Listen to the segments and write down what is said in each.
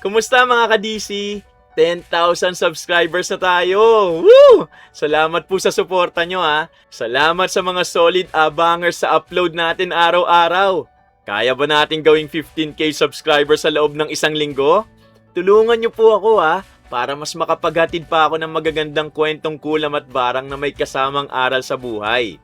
Kumusta mga ka-DC? 10,000 subscribers na tayo! Woo! Salamat po sa suporta nyo ha. Salamat sa mga solid abangers sa upload natin araw-araw. Kaya ba natin gawing 15k subscribers sa loob ng isang linggo? Tulungan nyo po ako ha, para mas makapaghatid pa ako ng magagandang kwentong kulam at barang na may kasamang aral sa buhay.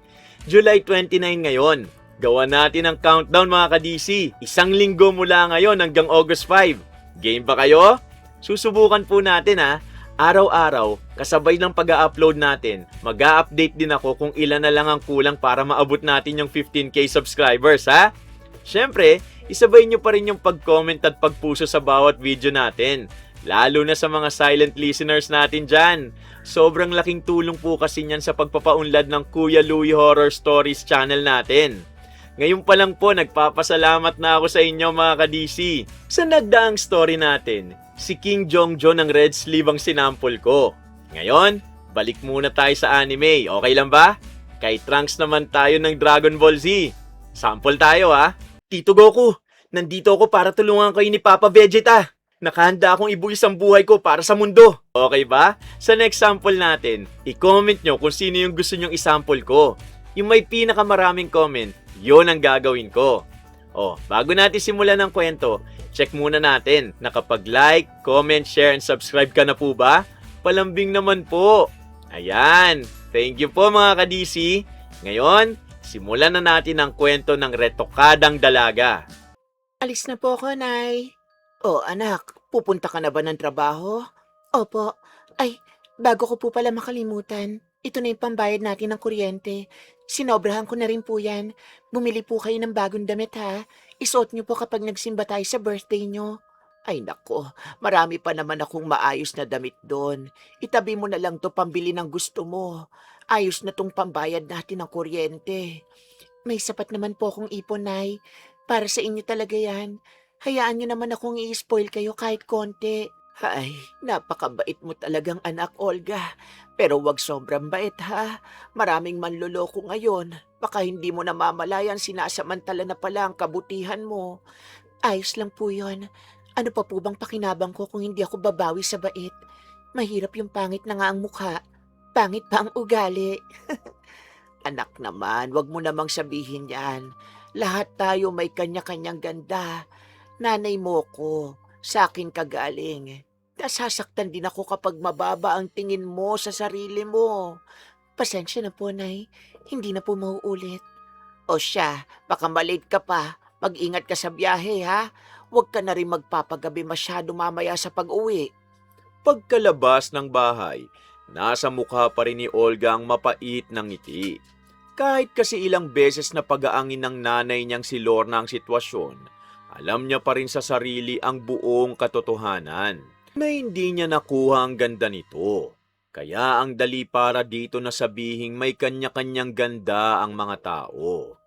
July 29 ngayon. Gawa natin ang countdown mga ka-DC. Isang linggo mula ngayon hanggang August 5. Game ba kayo? Susubukan po natin ha. Araw-araw, kasabay ng pag-upload natin, mag-a-update din ako kung ilan na lang ang kulang para maabot natin yung 15k subscribers ha. Siyempre, isabay nyo pa rin yung pag-comment at pagpuso sa bawat video natin. Lalo na sa mga silent listeners natin dyan. Sobrang laking tulong po kasi niyan sa pagpapaunlad ng Kuya Louie Horror Stories channel natin. Ngayon pa lang po, nagpapasalamat na ako sa inyo mga ka-DC. Sa nagdaang story natin, si King Jongjo ng Red Sleeve ang sinampol ko. Ngayon, balik muna tayo sa anime. Okay lang ba? Kay Trunks naman tayo ng Dragon Ball Z. Sample tayo ha. Tito Goku, nandito ako para tulungan kayo ni Papa Vegeta. Nakahanda akong ibuwis ang buhay ko para sa mundo. Okay ba? Sa next sample natin, i-comment nyo kung sino yung gusto nyong isample ko. Yung may pinakamaraming comment, yun ang gagawin ko. Bago natin simulan ng kwento, check muna natin na kapag like, comment, share, and subscribe ka na po ba? Palambing naman po. Ayan. Thank you po mga ka-DC. Ngayon, simulan na natin ang kwento ng retokadang dalaga. Alis na po ako, Nay. Anak, pupunta ka na ba ng trabaho? Opo. Ay, bago ko po pala makalimutan, ito na yung pambayad natin ng kuryente. Sinobrahan ko na rin po yan. Bumili po kayo ng bagong damit ha. Isuot niyo po kapag nagsimba tayo sa birthday niyo. Ay nako, marami pa naman akong maayos na damit doon. Itabi mo na lang to pambili ng gusto mo. Ayos na tong pambayad natin ng kuryente. May sapat naman po akong ipon, Nay. Para sa inyo talaga yan. Hayaan niyo naman akong i-spoil kayo kahit konti. Ay, napakabait mo talagang anak, Olga. Pero wag sobrang bait ha. Maraming manloloko ngayon. Baka hindi mo namamalayan sinasamantala na pala ang kabutihan mo. Ayos lang po yun. Ano pa po bang pakinabang ko kung hindi ako babawi sa bait? Mahirap yung pangit na nga ang mukha. Pangit pa ang ugali. Anak naman, wag mo namang sabihin yan. Lahat tayo may kanya-kanyang ganda. Nanay mo ko, sa akin kagaling. Nasasaktan din ako kapag mababa ang tingin mo sa sarili mo. Pasensya na po, Nay. Hindi na po mauulit. O siya, baka malate ka pa. Mag-ingat ka sa biyahe, ha? Huwag ka na rin magpapagabi masyado mamaya sa pag-uwi. Pagkalabas ng bahay, nasa mukha pa rin ni Olga ang mapait ng ngiti. Kahit kasi ilang beses na pag-aangin ng nanay niyang si Lorna ang sitwasyon, alam niya pa rin sa sarili ang buong katotohanan na hindi niya nakuha ang ganda nito. Kaya ang dali para dito na sabihing may kanya-kanyang ganda ang mga tao.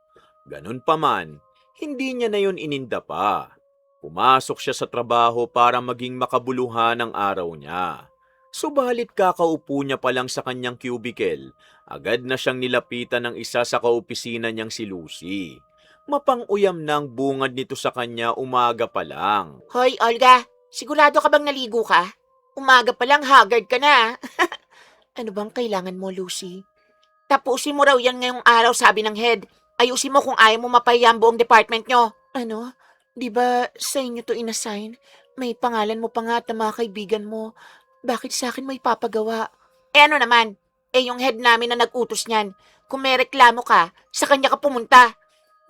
Ganun pa man, hindi niya na yun ininda pa. Pumasok siya sa trabaho para maging makabuluhan ang araw niya. Subalit kakaupo niya pa lang sa kanyang cubicle, agad na siyang nilapitan ng isa sa kaopisina niyang si Lucy. Mapang-uyam na ang bungad nito sa kanya umaga pa lang. Hoy, Olga, sigurado ka bang naligo ka? Umaga pa lang, haggard ka na. Ano bang kailangan mo, Lucy? Tapusin mo raw yan ngayong araw, sabi ng head. Ayusin mo kung ayaw mo mapahiya ang buong department nyo. Ano? Di ba sa inyo to inassign? May pangalan mo pa nga at ang mga kaibigan mo. Bakit sa akin may papagawa? Ano naman? Yung head namin na nag-utos niyan. Kung may reklamo ka, sa kanya ka pumunta.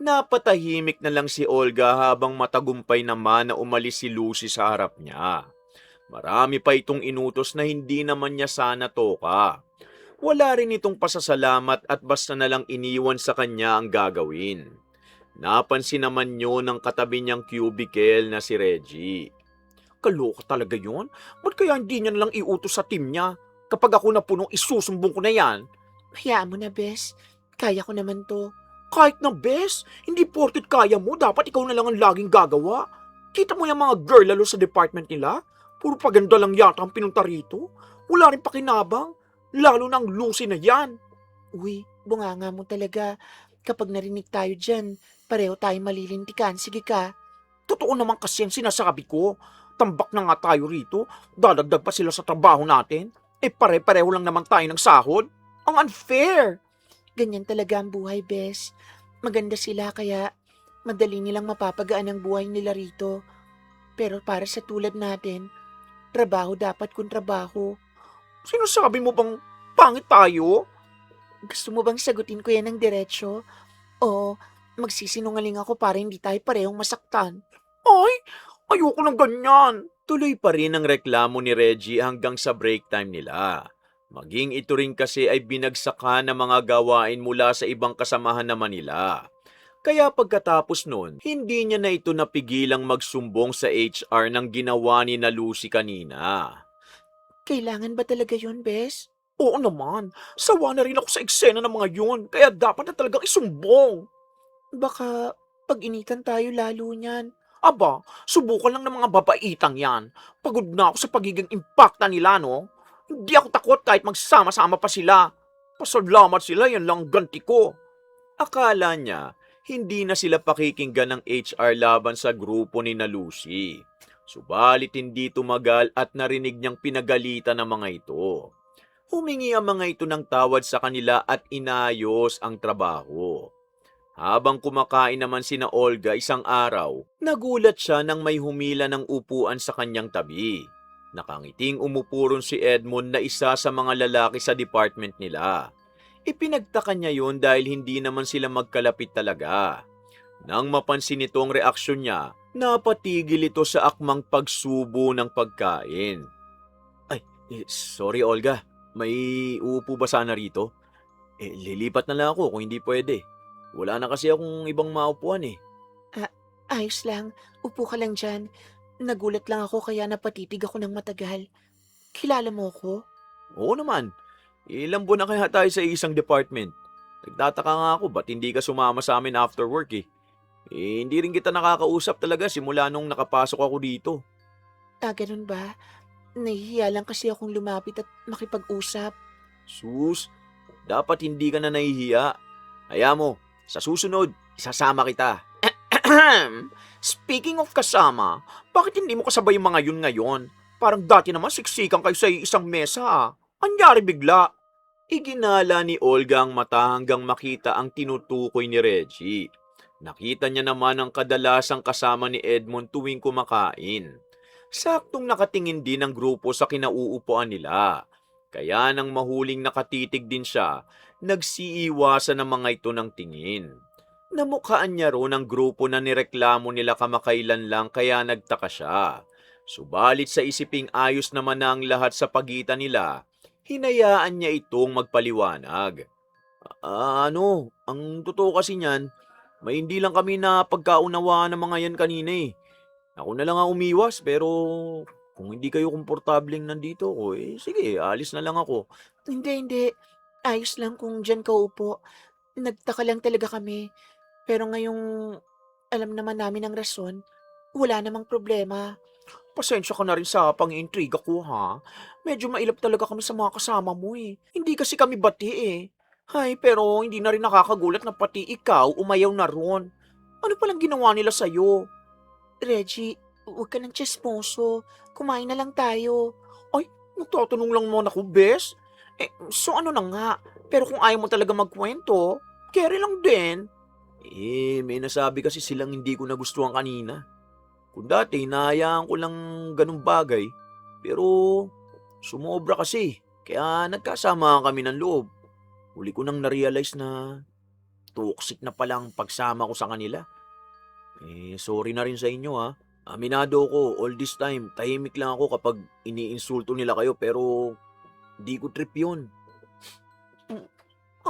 Napatahimik na lang si Olga habang matagumpay naman na umalis si Lucy sa harap niya. Marami pa itong inutos na hindi naman niya sana toka. Wala rin itong pasasalamat at basta na lang iniwan sa kanya ang gagawin. Napansin naman niyo ng katabi niyang cubicle na si Reggie. Kaloka talaga yun? Ba't kaya hindi niya nalang iutos sa team niya? Kapag ako napuno, isusumbong ko na yan. Hayaan mo na, Bes. Kaya ko naman to. Kahit na bes, hindi porket kaya mo, dapat ikaw na lang ang laging gagawa. Kita mo yung mga girl lalo sa department nila? Puro paganda lang yata ang pinunta rito. Wala rin pakinabang, lalo na ang Lucy na yan. Uy, bunganga mo talaga. Kapag narinig tayo dyan, pareho tayo malilintikan. Sige ka. Totoo naman kasi ang sinasabi ko. Tambak na nga tayo rito. Dadagdag pa sila sa trabaho natin. Pare-pareho lang naman tayo ng sahod. Ang unfair! Ganyan talaga ang buhay, Bes. Maganda sila kaya madali nilang mapapagaan ang buhay nila rito. Pero para sa tulad natin, trabaho dapat kung trabaho. Sinasabi mo bang pangit tayo? Gusto mo bang sagutin ko yan ng diretsyo? O magsisinungaling ako para hindi tayo parehong masaktan? Ay, ayoko ng ganyan. Tuloy pa rin ang reklamo ni Reggie hanggang sa break time nila. Maging ito rin kasi ay binagsakan ng mga gawain mula sa ibang kasamahan naman nila. Kaya pagkatapos nun, hindi niya na ito napigilang magsumbong sa HR ng ginawa ni na Lucy kanina. Kailangan ba talaga yun, Bes? Oo naman, sawa na rin ako sa eksena ng mga yun, kaya dapat na talagang isumbong. Baka pag-initan tayo lalo niyan. Aba, subukan lang ng mga babaitang yan. Pagod na ako sa pagiging impacta nila, no? Hindi ako takot kahit magsama-sama pa sila. Pasalamat sila, yan lang ganti ko. Akala niya, hindi na sila pakikinggan ng HR laban sa grupo ni na Lucy. Subalit hindi tumagal at narinig niyang pinagalitan ng mga ito. Humingi ang mga ito ng tawad sa kanila at inayos ang trabaho. Habang kumakain naman sina Olga isang araw, nagulat siya nang may humila ng upuan sa kanyang tabi. Nakangiting umupo ron si Edmond na isa sa mga lalaki sa department nila. Ipinagtaka niya yon dahil hindi naman sila magkalapit talaga. Nang mapansin nito ang reaksyon niya, napatigil ito sa akmang pagsubo ng pagkain. Sorry Olga, may uupo ba sana rito? Lilipat na lang ako kung hindi pwede. Wala na kasi akong ibang maupuan eh. Ayos lang, upo ka lang dyan. Nagulat lang ako kaya napatitig ako ng matagal. Kilala mo ko? Oo naman. Ilang buwan na kaya tayo sa isang department. Nagtataka nga ako ba't hindi ka sumama sa amin after work eh. Hindi rin kita nakakausap talaga simula nung nakapasok ako dito. Ganun ba? Nahihiya lang kasi akong lumapit at makipag-usap. Sus, dapat hindi ka na nahihiya. Hayaan mo, sa susunod, isasama kita. Speaking of kasama, bakit hindi mo kasabay yung mga yun ngayon? Parang dati naman siksikan kayo sa isang mesa ah. Anyari bigla? Iginala ni Olga ang mata hanggang makita ang tinutukoy ni Reggie. Nakita niya naman ang kadalasang kasama ni Edmond tuwing kumakain. Saktong nakatingin din ang grupo sa kinauupuan nila. Kaya nang mahuling nakatitig din siya, nagsiiwasan ng mga ito ng tingin. Namukhaan niya ron ang grupo na nireklamo nila kamakailan lang kaya nagtaka siya. Subalit sa isiping ayos naman na ang lahat sa pagitan nila, hinayaan niya itong magpaliwanag. Ang totoo kasi niyan, may hindi lang kami na pagkaunawaan ng mga yan kanina eh. Ako na lang ang umiwas pero kung hindi kayo komportableng nandito ko sige, alis na lang ako. Hindi. Ayos lang kung dyan ka upo. Nagtaka lang talaga kami. Pero ngayong alam naman namin ang rason, wala namang problema. Pasensya ka na rin sa pang-iintriga ko ha. Medyo mailap talaga kami sa mga kasama mo eh. Hindi kasi kami bati eh. Hay, pero hindi na rin nakakagulat na pati ikaw umayaw na ron. Ano palang ginawa nila sa'yo? Reggie, huwag ka ng tsesmoso. Kumain na lang tayo. Ay, nagtatanong lang naman ako, bes. So ano na nga? Pero kung ayaw mo talaga magkwento, carry lang din. May nasabi kasi silang hindi ko nagustuhan kanina. Kung dati, hinahayaan ko lang ganung bagay. Pero, sumobra kasi. Kaya nagkasama kami ng loob. Huli ko nang na-realize na toxic na palang pagsama ko sa kanila. Sorry na rin sa inyo ha. Aminado ko, all this time, tahimik lang ako kapag iniinsulto nila kayo pero di ko trip yun.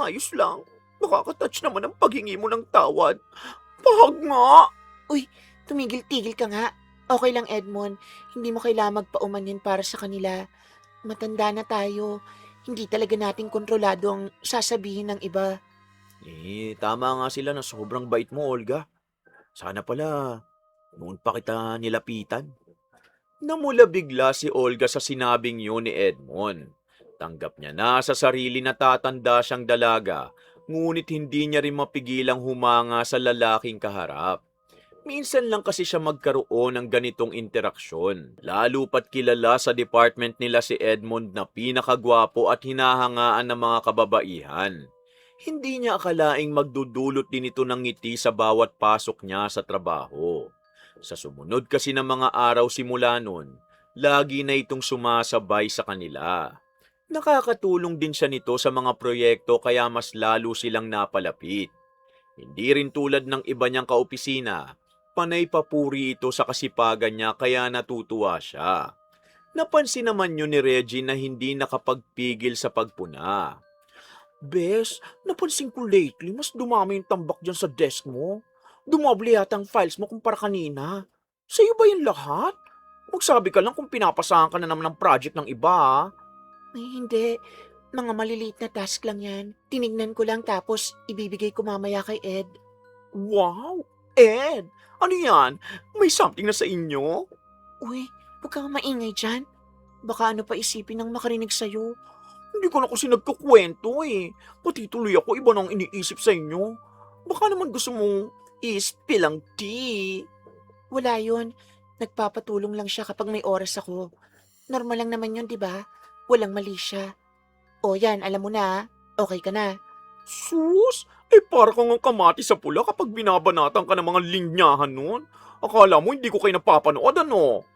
Ayos lang. Nakaka-touch naman ang paghingi mo ng tawad. Pahag nga! Tumigil-tigil ka nga. Okay lang, Edmond. Hindi mo kailangan magpaumanhin para sa kanila. Matanda na tayo. Hindi talaga natin kontrolado ang sasabihin ng iba. Tama nga sila na sobrang bait mo, Olga. Sana pala, noon pa kita nilapitan. Namula bigla si Olga sa sinabing yun ni Edmond. Tanggap niya na sa sarili na tatanda siyang dalaga, ngunit hindi niya rin mapigilang humanga sa lalaking kaharap. Minsan lang kasi siya magkaroon ng ganitong interaksyon. Lalo pat kilala sa department nila si Edmond na pinakagwapo at hinahangaan ng mga kababaihan. Hindi niya akalaing magdudulot din ito ng ngiti sa bawat pasok niya sa trabaho. Sa sumunod kasi ng mga araw simula nun, lagi na itong sumasabay sa kanila. Nakakatulong din siya nito sa mga proyekto kaya mas lalo silang napalapit. Hindi rin tulad ng iba niyang kaopisina, panay papuri ito sa kasipagan niya kaya natutuwa siya. Napansin naman yun ni Reggie na hindi nakapagpigil sa pagpuna. Bes, napansin ko lately, mas dumami yung tambak dyan sa desk mo. Dumable yata ang files mo kumpara kanina. Sa'yo ba yung lahat? Magsabi ka lang kung pinapasahan ka na naman ng project ng iba, ha? Ay, hindi. Mga maliliit na task lang yan. Tinignan ko lang tapos ibibigay ko mamaya kay Ed. Wow! Ed, ano yan? May something na sa inyo? Uy, huwag kang maingay dyan. Baka ano pa isipin ng makarinig sa'yo. Hindi ko na kasi nagkukwento eh. Pati tuloy ako iba nang iniisip sa inyo. Baka naman gusto mong i-spill ang tea. Wala yun. Nagpapatulong lang siya kapag may oras ako. Normal lang naman yun, di ba? Walang mali siya. O yan, alam mo na. Okay ka na. Sus, para kang ang kamati sa pula kapag binabanatan ka ng mga linyahan nun. Akala mo hindi ko kayo napapanood ano?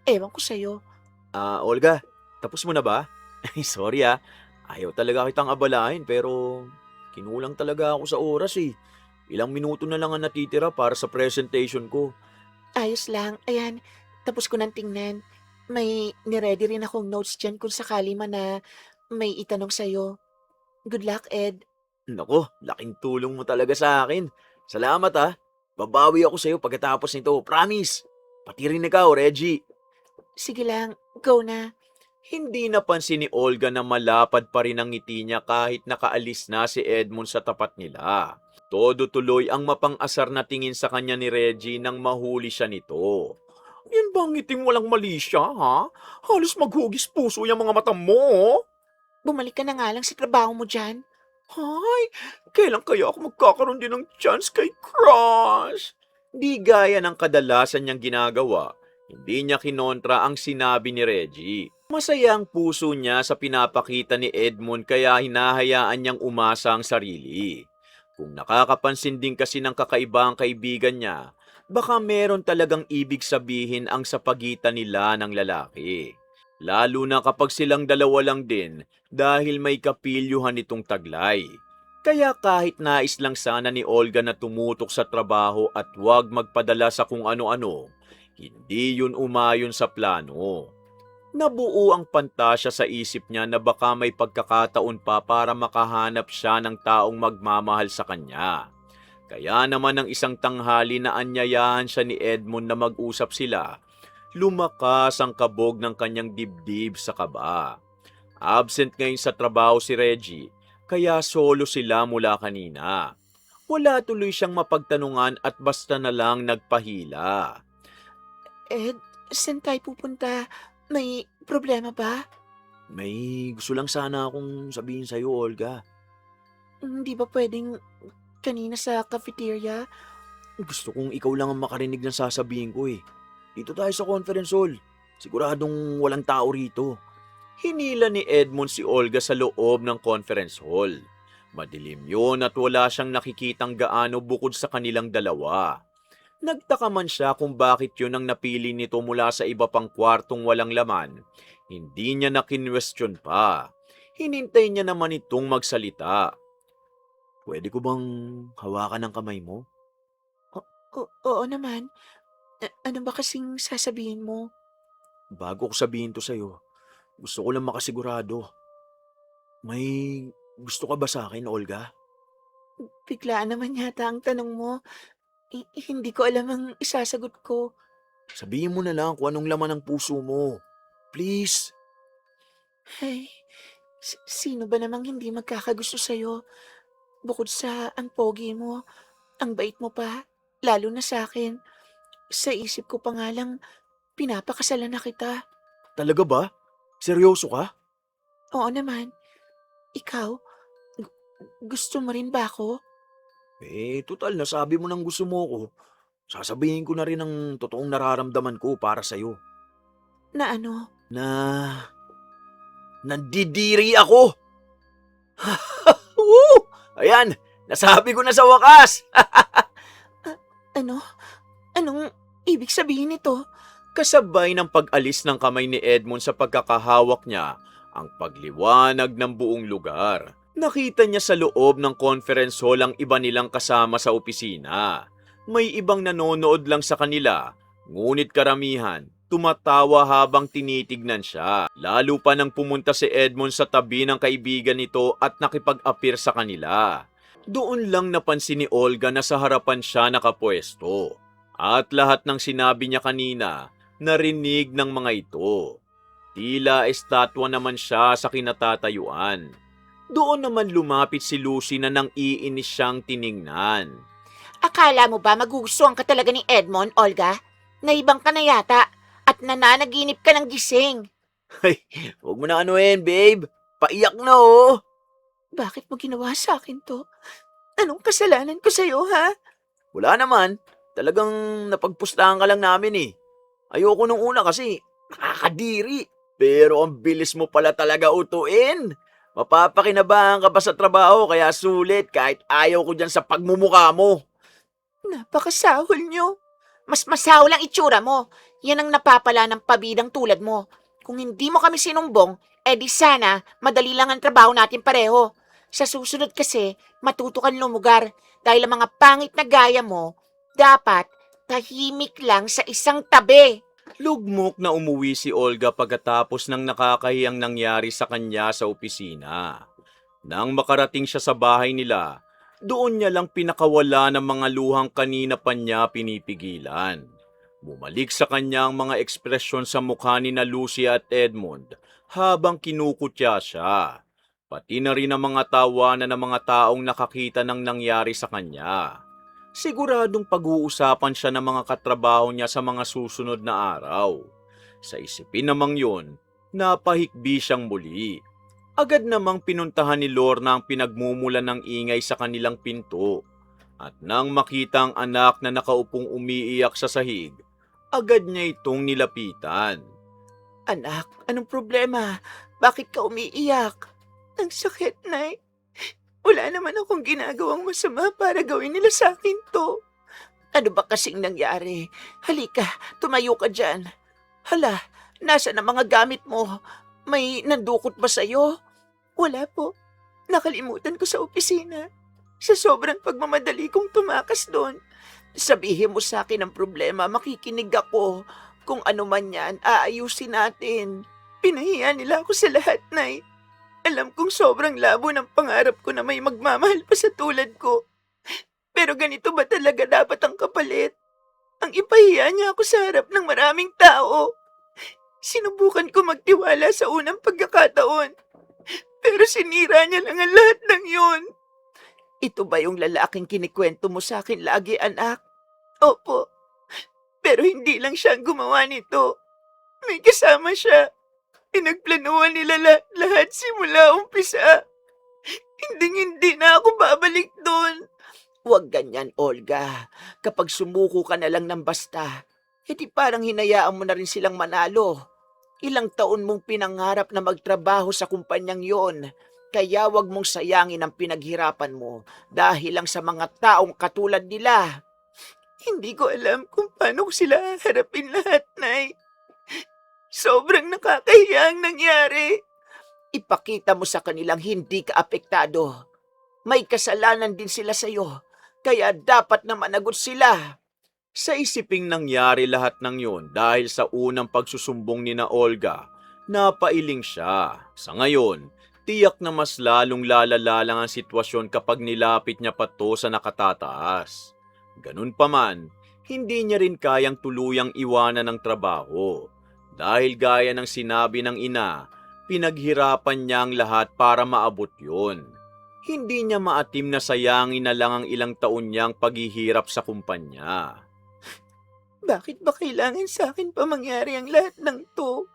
Ewan ko sa'yo. Olga, tapos mo na ba? Ay, sorry ayaw talaga kitang abalahin pero kinulang talaga ako sa oras eh. Ilang minuto na lang ang natitira para sa presentation ko. Ayos lang. Ayan, tapos ko nang tingnan. May niready rin akong notes dyan kung sakali man na may itanong sa'yo. Good luck, Ed. Nako, laking tulong mo talaga sa akin. Salamat Babawi ako sa'yo pagkatapos nito, promise. Pati rin ikaw, Reggie. Sige lang, go na. Hindi napansin ni Olga na malapad pa rin ang ngiti niya kahit nakaalis na si Edmund sa tapat nila. Todo tuloy ang mapang-asar na tingin sa kanya ni Reggie nang mahuli siya nito. Yan ba ang ngiting walang mali siya, ha? Halos maghugis puso yung mga mata mo. Bumalik ka na nga lang sa trabaho mo dyan. Hay, kailan kaya ako magkakaroon din ng chance kay Crush? Di gaya ng kadalasan niyang ginagawa, hindi niya kinontra ang sinabi ni Reggie. Masaya ang puso niya sa pinapakita ni Edmund kaya hinahayaan niyang umasa ang sarili. Kung nakakapansin din kasi ng kakaiba ang kaibigan niya, baka meron talagang ibig sabihin ang sa pagitan nila ng lalaki. Lalo na kapag silang dalawa lang din dahil may kapilyuhan itong taglay. Kaya kahit nais lang sana ni Olga na tumutok sa trabaho at huwag magpadala sa kung ano-ano, hindi yun umayon sa plano. Nabuo ang pantasya sa isip niya na baka may pagkakataon pa para makahanap siya ng taong magmamahal sa kanya. Kaya naman ng isang tanghali na anyayahan siya ni Edmund na mag-usap sila, lumakas ang kabog ng kanyang dibdib sa kaba. Absent ngayon sa trabaho si Reggie, kaya solo sila mula kanina. Wala tuloy siyang mapagtanungan at basta na lang nagpahila. Ed, saan tayo pupunta? May problema ba? May gusto lang sana akong sabihin sa'yo, Olga. Hindi ba pwedeng kanina sa cafeteria? Gusto kong ikaw lang ang makarinig ng sasabihin ko eh. Dito tayo sa conference hall. Siguradong walang tao rito. Hinila ni Edmund si Olga sa loob ng conference hall. Madilim yun at wala siyang nakikitang gaano bukod sa kanilang dalawa. Nagtaka man siya kung bakit yun ang napili nito mula sa iba pang kwartong walang laman. Hindi niya na kinwestiyon pa. Hinintay niya naman itong magsalita. Pwede ko bang hawakan ang kamay mo? Oo naman. Ano ba kasing sasabihin mo? Bago ko sabihin to sa'yo, gusto ko lang makasigurado. May gusto ka ba sa akin, Olga? Biglaan naman yata ang tanong mo. Hindi ko alam ang isasagot ko. Sabihin mo na lang kung anong laman ng puso mo. Please. Ay, sino ba namang hindi magkakagusto sa'yo? Bukod sa ang pogi mo, ang bait mo pa, lalo na sa akin. Sa isip ko pa nga lang, pinapakasalan na kita. Talaga ba? Seryoso ka? Oo naman. Ikaw, gusto mo rin ba ako? Total, nasabi mo nang gusto mo ko. sasabihin ko na rin ang totoong nararamdaman ko para sa'yo. Na ano? Na nandidiri ako. Woo! Ayan, nasabi ko na sa wakas. Ano? Anong ibig sabihin nito? Kasabay ng pag-alis ng kamay ni Edmond sa pagkakahawak niya ang pagliwanag ng buong lugar. Nakita niya sa loob ng conference hall ang iba nilang kasama sa opisina. May ibang nanonood lang sa kanila, ngunit karamihan tumatawa habang tinitignan siya. Lalo pa nang pumunta si Edmond sa tabi ng kaibigan nito at nakipag-appear sa kanila. Doon lang napansin ni Olga na sa harapan siya nakapwesto. At lahat ng sinabi niya kanina, narinig ng mga ito. Tila estatwa naman siya sa kinatatayuan. Doon naman lumapit si Lucy na nang iinis siyang tiningnan. Akala mo ba magugustuhan ka talaga ni Edmond, Olga? Naibang ka na yata at nananaginip ka ng gising. Ay, huwag mo na anuhin, babe. Paiyak na, oh. Bakit mo ginawa sa akin to? Anong kasalanan ko sa'yo, ha? Wala naman. Talagang napagpustahan ka lang namin eh. Ayoko nung una kasi nakakadiri. Pero ang bilis mo pala talaga utuin. Mapapakinabahan ka ba sa trabaho kaya sulit kahit ayaw ko dyan sa pagmumukha mo. Napakasahol nyo. Mas masahol ang itsura mo. Yan ang napapala ng pabidang tulad mo. Kung hindi mo kami sinumbong, edi sana madali lang ang trabaho natin pareho. Sa susunod kasi, matuto kang lumugar dahil ang mga pangit na gaya mo, dapat tahimik lang sa isang tabi. Lugmok na umuwi si Olga pagkatapos ng nakakahiyang nangyari sa kanya sa opisina. Nang makarating siya sa bahay nila, doon niya lang pinakawala ng mga luhang kanina pa niya pinipigilan. Bumalik sa kanya ang mga ekspresyon sa mukha ni na Lucy at Edmond habang kinukutya siya. Pati na rin ang mga tawanan ng mga taong nakakita ng nangyari sa kanya. Siguradong pag-uusapan siya ng mga katrabaho niya sa mga susunod na araw. Sa isipin namang yun, napahikbi siyang muli. Agad namang pinuntahan ni Lorna ang pinagmumulan ng ingay sa kanilang pinto. At nang makita ang anak na nakaupong umiiyak sa sahig, agad niya itong nilapitan. Anak, anong problema? Bakit ka umiiyak? Ang sakit, Nay. Wala naman akong ginagawang masama para gawin nila sa akin to. Ano ba kasing nangyari? Halika, tumayo ka dyan. Hala, nasa na mga gamit mo? May nandukot ba sa'yo? Wala po. Nakalimutan ko sa opisina. Sa sobrang pagmamadali kong tumakas doon. Sabihin mo sa akin ang problema, makikinig ako. Kung ano man yan, aayusin natin. Pinahiya nila ako sa lahat, Nay. Alam kong sobrang labo ng pangarap ko na may magmamahal pa sa tulad ko. Pero ganito ba talaga dapat ang kapalit? Ang ipahiya niya ako sa harap ng maraming tao. Sinubukan ko magtiwala sa unang pagkakataon. Pero sinira niya lang ang lahat ng yun. Ito ba yung lalaking kinikwento mo sa akin lagi, anak? Opo. Pero hindi lang siya ang gumawa nito. May kasama siya. Pinagplanuhan nila lahat simula umpisa. Hindi na ako babalik doon. Huwag ganyan, Olga. Kapag sumuko ka na lang ng basta, edi parang hinayaan mo na rin silang manalo. Ilang taon mong pinangarap na magtrabaho sa kumpanyang yon, kaya wag mong sayangin ang pinaghirapan mo dahil lang sa mga taong katulad nila. Hindi ko alam kung paano ko sila harapin lahat, Nay. Sobrang nakakahiya ang nangyari. Ipakita mo sa kanilang hindi ka apektado. May kasalanan din sila sa'yo, kaya dapat na managot sila. Sa isiping nangyari lahat ng yun dahil sa unang pagsusumbong ni na Olga, napailing siya. Sa ngayon, tiyak na mas lalong lalala lang ang sitwasyon kapag nilapit niya pa to sa nakatataas. Ganun pa man, hindi niya rin kayang tuluyang iwanan ng trabaho. Dahil gaya ng sinabi ng ina, pinaghirapan niya ang lahat para maabot yun. Hindi niya maatim na sayangin na lang ang ilang taon niyang paghihirap sa kumpanya. Bakit ba kailangan sa akin pa mangyari ang lahat ng to?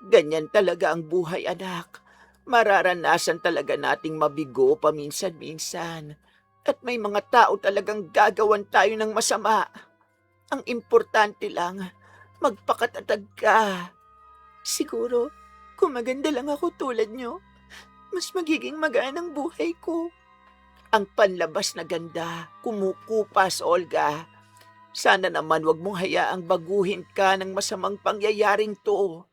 Ganyan talaga ang buhay, anak. Mararanasan talaga nating mabigo paminsan-minsan. At may mga tao talagang gagawan tayo ng masama. Ang importante lang, magpakatatag ka. Siguro, kung maganda lang ako tulad nyo, mas magiging magaan ang buhay ko. Ang panlabas na ganda, kumukupas, Olga. Sana naman wag mong hayaang baguhin ka ng masamang pangyayaring to.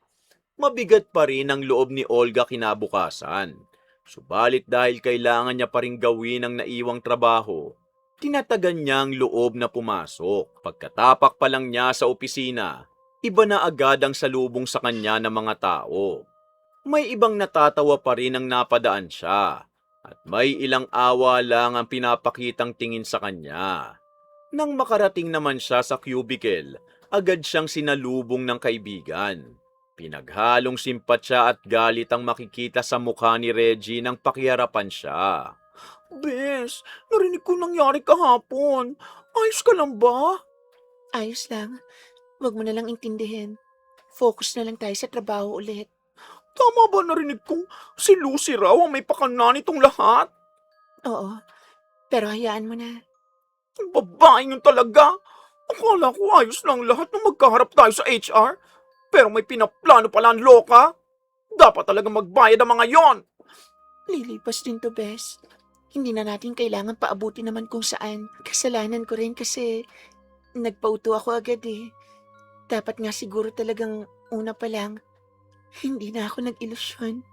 Mabigat pa rin ang loob ni Olga kinabukasan. Subalit dahil kailangan niya pa rin gawin ang naiwang trabaho, tinatagan niya ang loob na pumasok. Pagkatapak pa lang niya sa opisina, iba na agad ang salubong sa kanya ng mga tao. May ibang natatawa pa rin ang napadaan siya, at may ilang awa lang ang pinapakitang tingin sa kanya. Nang makarating naman siya sa cubicle, agad siyang sinalubong ng kaibigan. Pinaghalong simpatya at galit ang makikita sa mukha ni Reggie nang pakiharapan siya. Bes, narinig ko nangyari kahapon. Ayos ka lang ba? Ayos lang. Wag mo na lang intindihin. Focus na lang tayo sa trabaho ulit. Tama ba narinig kong si Lucy raw ang may pakana nitong lahat? Oo, pero hayaan mo na. Ang babae yun talaga. Akala ko ayos lang lahat nung magkaharap tayo sa HR. Pero may pinaplano pala ang loka. Dapat talaga magbayad ang mga yon. Lilipas din to, Bes. Hindi na natin kailangan paabuti naman kung saan. Kasalanan ko rin kasi nagpauto ako agad eh. Dapat nga siguro talagang una pa lang. Hindi na ako nag-ilusyon.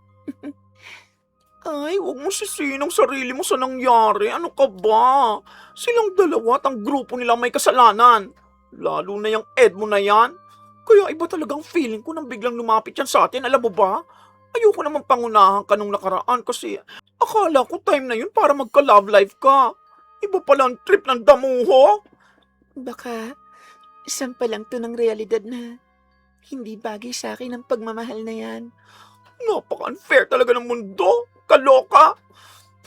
Ay, huwag mo sisihin ang sarili mo sa nangyari. Ano ka ba? Silang dalawa at ang grupo nila may kasalanan. Lalo na yung Ed mo na yan. Kaya iba talagang feeling ko nang biglang lumapit yan sa atin. Alam mo ba? Ayoko naman pangunahan ka nung nakaraan kasi akala ko time na yun para magka-love life ka. Iba pala ang trip ng damuho. Baka isang pa lang to ng realidad na hindi bagay sa akin ang pagmamahal na yan. Napaka-unfair talaga ng mundo. Kaloka.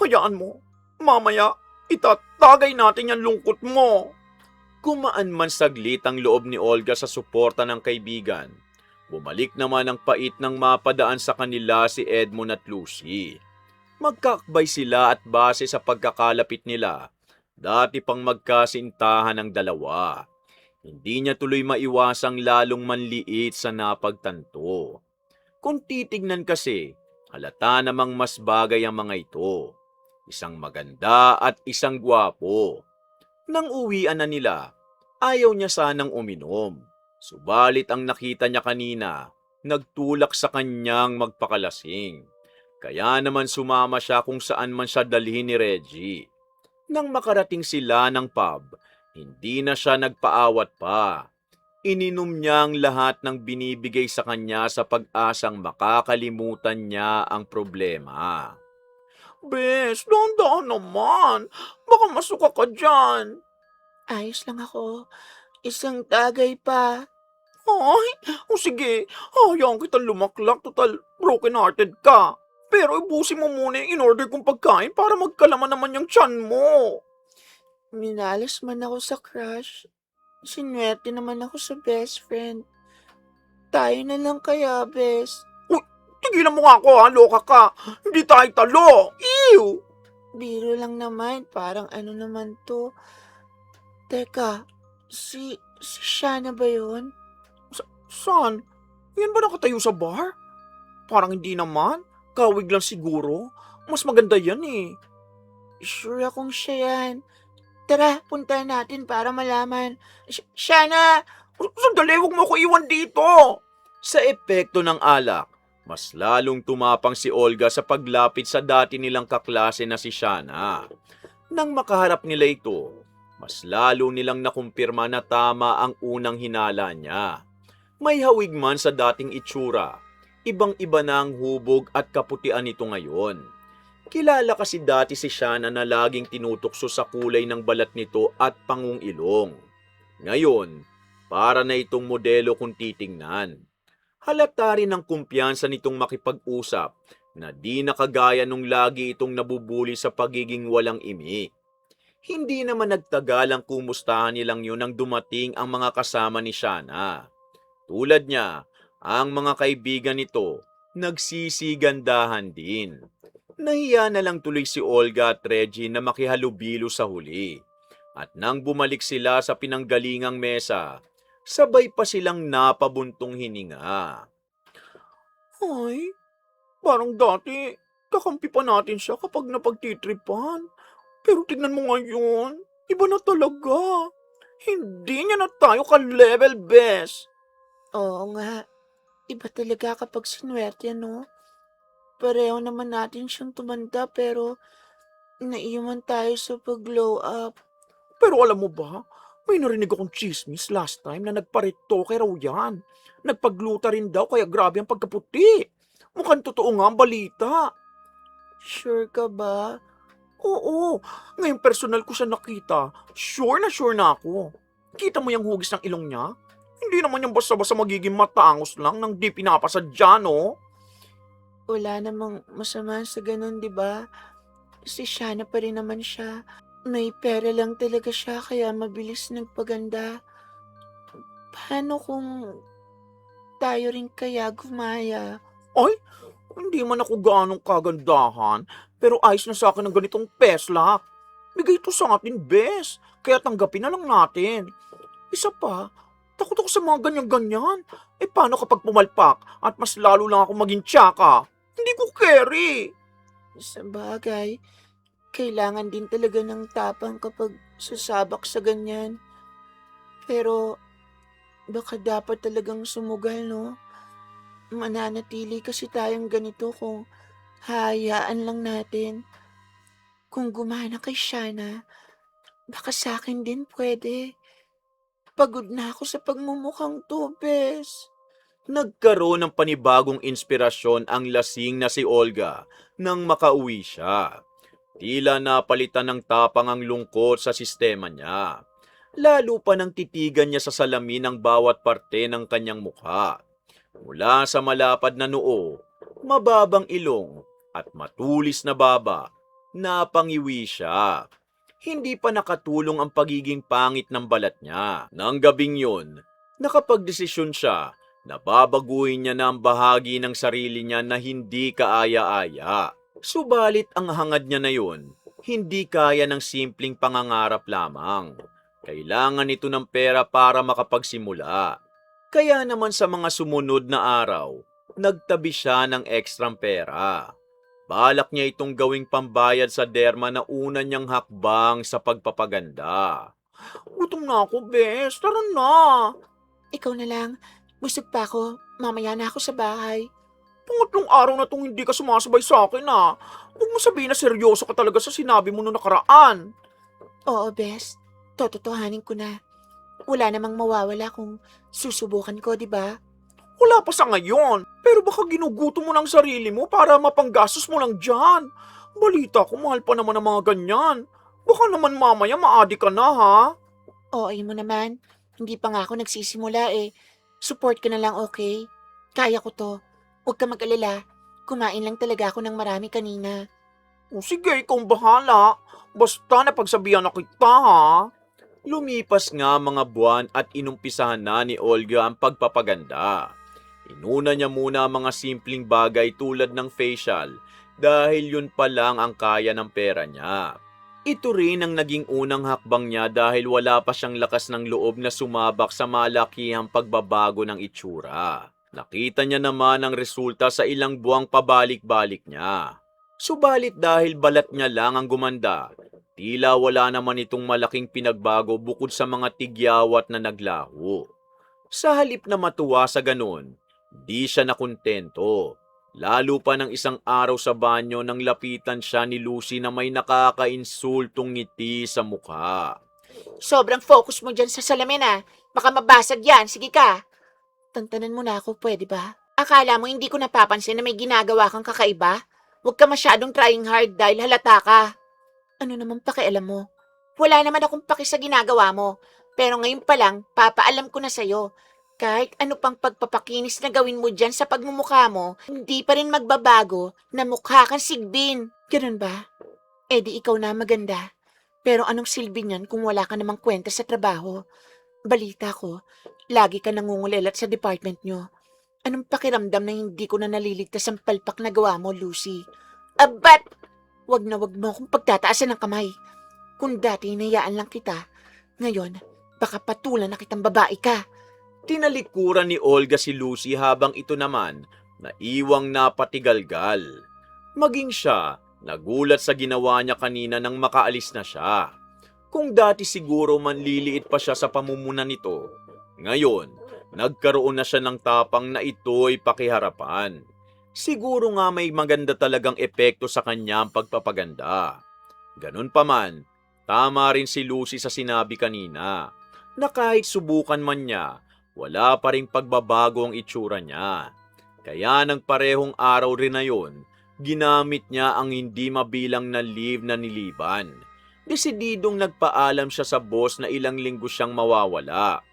Hayaan mo. Mamaya, itatagay natin yung lungkot mo. Gumaan man saglit ang loob ni Olga sa suporta ng kaibigan, bumalik naman ang pait ng mapadaan sa kanila si Edmond at Lucy. Magkakbay sila at base sa pagkakalapit nila, dati pang magkasintahan ang dalawa. Hindi niya tuloy maiwasang lalong manliit sa napagtanto. Kung titignan kasi, halata namang mas bagay ang mga ito. Isang maganda at isang gwapo. Nang uwian na nila, ayaw niya sanang uminom. Subalit ang nakita niya kanina, nagtulak sa kanyang magpakalasing. Kaya naman sumama siya kung saan man siya dalhin ni Reggie. Nang makarating sila ng pub, hindi na siya nagpaawat pa. Ininom niya ang lahat ng binibigay sa kanya sa pag-asang makakalimutan niya ang problema. Bes, dahan-dahan naman. Baka masuka ka dyan. Ayos lang ako. Isang tagay pa. Ay, o sige, hayaan kitang lumaklak. Total, broken-hearted ka. Pero ibusin mo muna yung in-order kong pagkain para magkalaman naman yung tiyan mo. Minalas man ako sa crush. Sinwerte naman ako sa best friend. Tayo na lang kaya, Bes. Tigilan mo nga ako ha, loka ka. Hindi tayo talo. Ew! Biro lang naman. Parang ano naman to. Teka, si Shana ba yun? Saan? Yan ba nakatayo sa bar? Parang hindi naman. Kawig lang siguro. Mas maganda yan eh. Sure akong siya yan. Tara, punta natin para malaman. Shana! Sandali, huwag mo ko iwan dito. Sa epekto ng alak, mas lalong tumapang si Olga sa paglapit sa dati nilang kaklase na si Shana. Nang makaharap nila ito, mas lalo nilang nakumpirma na tama ang unang hinala niya. May hawig man sa dating itsura, ibang-iba na ang hubog at kaputian nito ngayon. Kilala kasi dati si Shana na laging tinutukso sa kulay ng balat nito at pangong ilong. Ngayon, para na itong modelo kung titingnan. Halata rin ang kumpiyansa nitong makipag-usap na di nakagaya nung lagi itong nabubuli sa pagiging walang imik. Hindi naman nagtagal ang kumustahan nilang yun nang dumating ang mga kasama ni Shana. Tulad niya, ang mga kaibigan nito nagsisigandahan din. Nahiya na lang tuloy si Olga at Reggie na makihalubilo sa huli. At nang bumalik sila sa pinanggalingang mesa, sabay pa silang napabuntong hininga. Ay, parang dati, kakampi pa natin siya kapag napagtitripan. Pero tignan mo ngayon, iba na talaga. Hindi niya na tayo ka-level, bes. Oo nga, iba talaga kapag sinuwerte, no? Pareho naman natin siyang tumanda pero naiwan tayo sa pag-glow up. Pero alam mo ba, may narinig akong chismis last time na nagparitoke raw yan. Nagpagluta rin daw kaya grabe ang pagkaputi. Mukhang totoo nga ang balita. Sure ka ba? Oo, ngayong personal ko siya nakita, sure na ako. Kita mo yung hugis ng ilong niya? Hindi naman yung basta-basta magiging matangos lang nang di pinapasadya, no? Wala namang masama sa ganun, di ba? Si Shana pa rin naman siya. May pera lang talaga siya kaya mabilis nagpaganda. Paano kung tayo rin kaya gumaya? Ay, hindi man ako gaanong kagandahan, pero ayos na sa akin ng ganitong peslak. Bigay ito sa atin, bes. Kaya tanggapin na lang natin. Isa pa, takot ako sa mga ganyan-ganyan. Eh paano kapag pumalpak at mas lalo lang ako maging tsaka? Hindi ko carry. Sa bagay, kailangan din talaga ng tapang kapag sasabak sa ganyan. Pero baka dapat talagang sumugal, no? Mananatili kasi tayong ganito kung hayaan lang natin. Kung gumana kay Shana, baka sa akin din pwede. Pagod na ako sa pagmumukhang to, bes. Nagkaroon ng panibagong inspirasyon ang lasing na si Olga nang makauwi siya. Tila napalitan ng tapang ang lungkot sa sistema niya. Lalo pa nang titigan niya sa salamin ang bawat parte ng kanyang mukha. Mula sa malapad na noo, mababang ilong at matulis na baba, napangiwi siya. Hindi pa nakatulong ang pagiging pangit ng balat niya. Nang gabing yun, nakapagdesisyon siya na babaguhin niya na ang bahagi ng sarili niya na hindi kaaya-aya. Subalit ang hangad niya na yun, hindi kaya ng simpleng pangangarap lamang. Kailangan ito ng pera para makapagsimula. Kaya naman sa mga sumunod na araw, nagtabi siya ng ekstrang pera. Balak niya itong gawing pambayad sa derma na una niyang hakbang sa pagpapaganda. Gutom na ako, bes. Tara na. Ikaw na lang. Busog pa ako. Mamaya na ako sa bahay. Pangatlong araw na tong hindi ka sumasabay sa akin, ah. Huwag mo sabihin na seryoso ka talaga sa sinabi mo noong nakaraan. Oo, bes. Tototohanin ko na. Wala namang mawawala kung susubukan ko, di ba? Wala pa sa ngayon. Pero baka ginugutom mo ng sarili mo para mapanggastos mo lang dyan. Balita ko, mahal pa naman ang mga ganyan. Baka naman mamaya maadi ka na, ha? Oo, mo naman. Hindi pa nga ako nagsisimula eh. Support ka na lang, okay? Kaya ko to. Huwag ka mag-alala. Kumain lang talaga ako ng marami kanina. O sige, ikaw ang bahala. Basta napagsabihan na kita, ha? Lumipas nga mga buwan at inumpisahan na ni Olga ang pagpapaganda. Inuna niya muna ang mga simpleng bagay tulad ng facial dahil yun pa lang ang kaya ng pera niya. Ito rin ang naging unang hakbang niya dahil wala pa siyang lakas ng loob na sumabak sa malakihang pagbabago ng itsura. Nakita niya naman ang resulta sa ilang buwang pabalik-balik niya. Subalit dahil balat niya lang ang gumanda, tila wala naman itong malaking pinagbago bukod sa mga tigyawat na naglaho. Sa halip na matuwa sa ganun, di siya nakontento. Lalo pa ng isang araw sa banyo nang lapitan siya ni Lucy na may nakakainsultong ngiti sa mukha. Sobrang focus mo dyan sa salamin ah. Baka mabasag yan. Sige ka. Tantanan mo na ako, pwede ba? Akala mo hindi ko napapansin na may ginagawa kang kakaiba? Huwag ka masyadong trying hard dahil halata ka. Ano naman pakialam mo? Wala naman akong paki sa ginagawa mo. Pero ngayon pa lang, papaalam ko na sa'yo. Kahit ano pang pagpapakinis na gawin mo dyan sa pagmumukha mo, hindi pa rin magbabago na mukha kang sigbin. Ganun ba? Eh di ikaw na maganda. Pero anong silbi niyan kung wala ka namang kwenta sa trabaho? Balita ko, lagi ka nangungulilat sa department nyo. Anong pakiramdam na hindi ko na naliligtas ang palpak na gawa mo, Lucy? Abat! Wag na wag mo akong pagtataasan ng kamay. Kung dati hinayaan lang kita, ngayon, baka patulan na kitang babae ka. Tinalikuran ni Olga si Lucy habang ito naman naiwang napatigalgal. Maging siya, nagulat sa ginawa niya kanina nang makaalis na siya. Kung dati siguro manliliit pa siya sa pamumunan nito, ngayon, nagkaroon na siya ng tapang na ito'y pakiharapan. Siguro nga may maganda talagang epekto sa kanya ang pagpapaganda. Ganun pa man, tama rin si Lucy sa sinabi kanina, na kahit subukan man niya, wala pa ring pagbabago ang itsura niya. Kaya nang parehong araw rin na yun, ginamit niya ang hindi mabilang na leave na niliban. Desididong nagpaalam siya sa boss na ilang linggo siyang mawawala.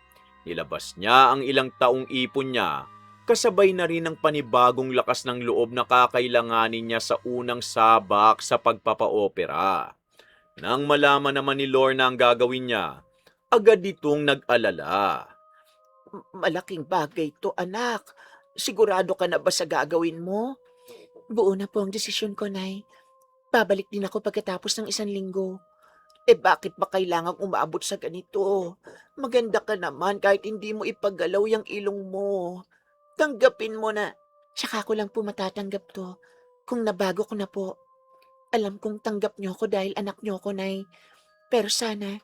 Nilabas niya ang ilang taong ipon niya, kasabay na rin ang panibagong lakas ng loob na kakailanganin niya sa unang sabak sa pagpapaopera. Nang malaman naman ni Lorna ang gagawin niya, agad itong nag-alala. Malaking bagay to, anak. Sigurado ka na ba sa gagawin mo? Buo na po ang desisyon ko, Nay. Babalik din ako pagkatapos ng 1 linggo. Bakit ba kailangang umabot sa ganito? Maganda ka naman kahit hindi mo ipagalaw yung ilong mo. Tanggapin mo na. Tsaka ko lang po matatanggap to. Kung nabago ko na po. Alam kong tanggap niyo ko dahil anak niyo ko, Nay. Pero sana,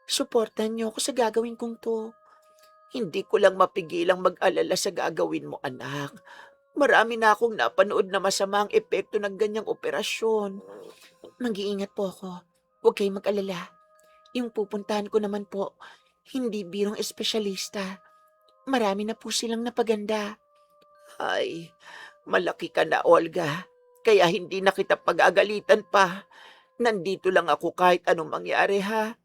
suportan niyo ko sa gagawin kong to. Hindi ko lang mapigilang mag-alala sa gagawin mo, anak. Marami na akong napanood na masamang epekto ng ganyang operasyon. Mag-iingat po ako. Huwag kayong mag-alala. Yung pupuntahan ko naman po, hindi birong espesyalista. Marami na po silang napaganda. Ay, malaki ka na, Olga. Kaya hindi na kita pag-agalitan pa. Nandito lang ako kahit anong mangyari, ha?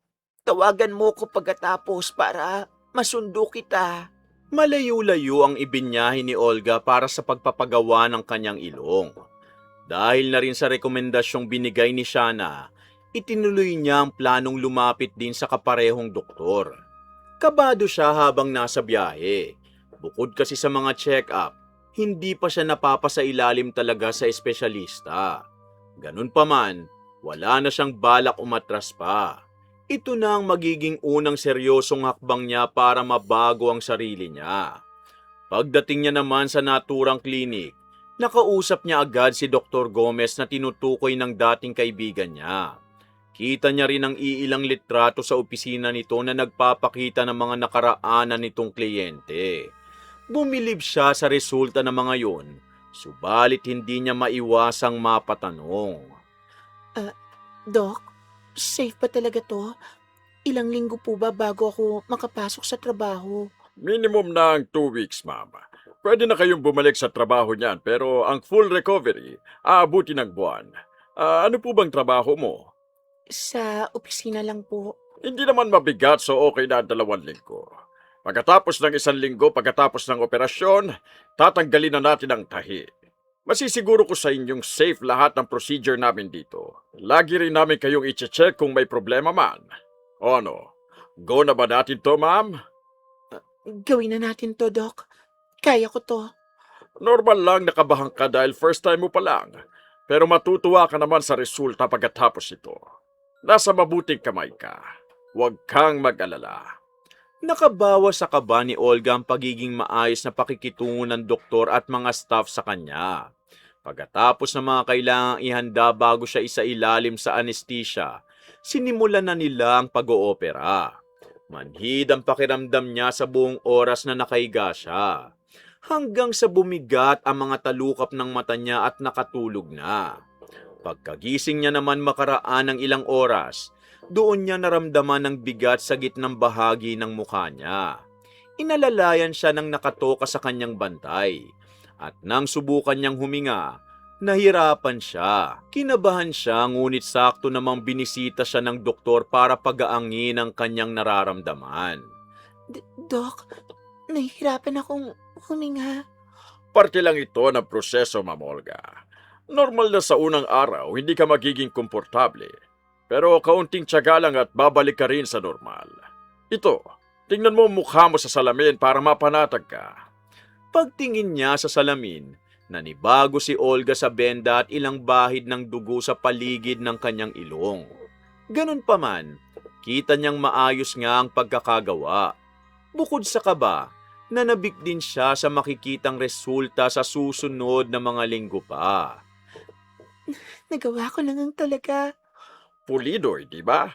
Tawagan mo ko pagkatapos para masundo kita. Malayo-layo ang ibinyahe ni Olga para sa pagpapagawa ng kanyang ilong. Dahil na rin sa rekomendasyong binigay ni Shana, itinuloy niya ang planong lumapit din sa kaparehong doktor. Kabado siya habang nasa biyahe. Bukod kasi sa mga check-up, hindi pa siya napapasailalim talaga sa espesyalista. Ganun pa man, wala na siyang balak umatras pa. Ito na ang magiging unang seryosong hakbang niya para mabago ang sarili niya. Pagdating niya naman sa naturang klinik, nakausap niya agad si Dr. Gomez na tinutukoy ng dating kaibigan niya. Kita niya rin ang iilang litrato sa opisina nito na nagpapakita ng mga nakaraanan nitong kliyente. Bumilib siya sa resulta ng mga yon, subalit hindi niya maiwasang mapatanong. Doc, safe pa talaga to? Ilang linggo po ba bago ako makapasok sa trabaho? Minimum na ang 2 weeks, ma'am. Pwede na kayong bumalik sa trabaho niyan pero ang full recovery, aabuti ng buwan. Ano po bang trabaho mo? Sa opisina lang po. Hindi naman mabigat so okay na ang 2 linggo. Pagkatapos ng 1 linggo, pagkatapos ng operasyon, tatanggalin na natin ang tahi. Masisiguro ko sa inyong safe lahat ng procedure namin dito. Lagi rin namin kayong i-check kung may problema man. O ano, go na ba natin to, ma'am? Gawin na natin to, Doc. Kaya ko to. Normal lang nakabahan ka dahil first time mo pa lang. Pero matutuwa ka naman sa resulta pagkatapos ito. Nasa mabuting kamay ka. Huwag kang mag-alala. Nakabawa sa kaba ni Olga ang pagiging maayos na pakikitungo ng doktor at mga staff sa kanya. Pagkatapos ng mga kailangang ihanda bago siya isailalim sa anesthesia, sinimulan na nila ang pag-oopera. Manhid ang pakiramdam niya sa buong oras na nakahiga siya. Hanggang sa bumigat ang mga talukap ng mata niya at nakatulog na. Pagkagising niya naman makaraan ng ilang oras, doon niya naramdaman ang bigat sa gitnang bahagi ng mukha niya. Inalalayan siya ng nakatoka sa kanyang bantay. At nang subukan niyang huminga, nahirapan siya. Kinabahan siya ngunit sakto namang binisita siya ng doktor para pagaangin ang kanyang nararamdaman. Doc, nahihirapan akong huminga. Parte lang ito ng proseso, Ma'am Olga. Normal na sa unang araw, hindi ka magiging komportable. Pero kaunting tiyaga lang at babalik ka rin sa normal. Ito, tingnan mo ang mukha mo sa salamin para mapanatag ka. Pagtingin niya sa salamin, nanibago si Olga sa benda at ilang bahid ng dugo sa paligid ng kanyang ilong. Ganun pa man, kita niyang maayos nga ang pagkakagawa. Bukod sa kaba, nanabik din siya sa makikitang resulta sa susunod na mga linggo pa. Nagawa ko lang ang talaga. Pulido, di ba?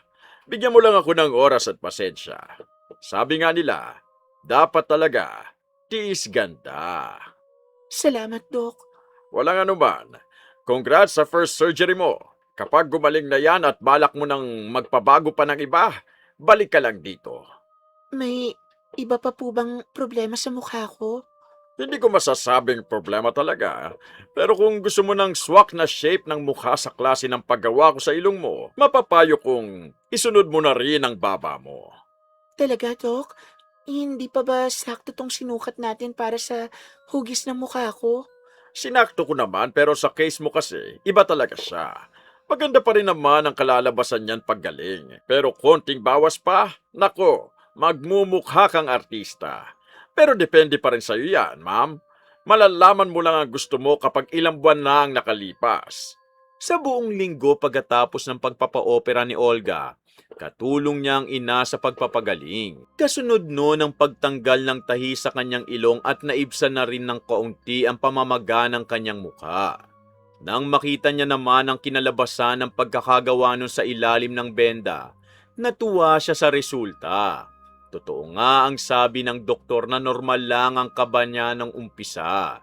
Bigyan mo lang ako ng oras at pasensya. Sabi nga nila, dapat talaga, tiis ganda. Salamat, Dok. Walang anuman. Congrats sa first surgery mo. Kapag gumaling na yan at balak mo nang magpabago pa ng iba, balik ka lang dito. May iba pa po bang problema sa mukha ko? Hindi ko masasabing problema talaga. Pero kung gusto mo ng swak na shape ng mukha sa klase ng paggawa ko sa ilong mo, mapapayo kong isunod mo na rin ang baba mo. Talaga, Dok? Hindi pa ba sakto tong sinukat natin para sa hugis ng mukha ko? Sinakto ko naman pero sa case mo kasi, iba talaga siya. Maganda pa rin naman ang kalalabasan niyan paggaling. Pero konting bawas pa, nako, magmumukha kang artista. Pero depende pa rin sa'yo yan, ma'am. Malalaman mo lang ang gusto mo kapag ilang buwan na ang nakalipas. Sa buong linggo pagkatapos ng pagpapa-opera ni Olga, katulong niya ang ina sa pagpapagaling. Kasunod noon ang pagtanggal ng tahi sa kanyang ilong at naibsan na rin ng kaunti ang pamamaga ng kanyang mukha. Nang makita niya naman ang kinalabasan ng pagkakagawa nun sa ilalim ng benda, natuwa siya sa resulta. Totoo nga ang sabi ng doktor na normal lang ang kaba niya ng umpisa.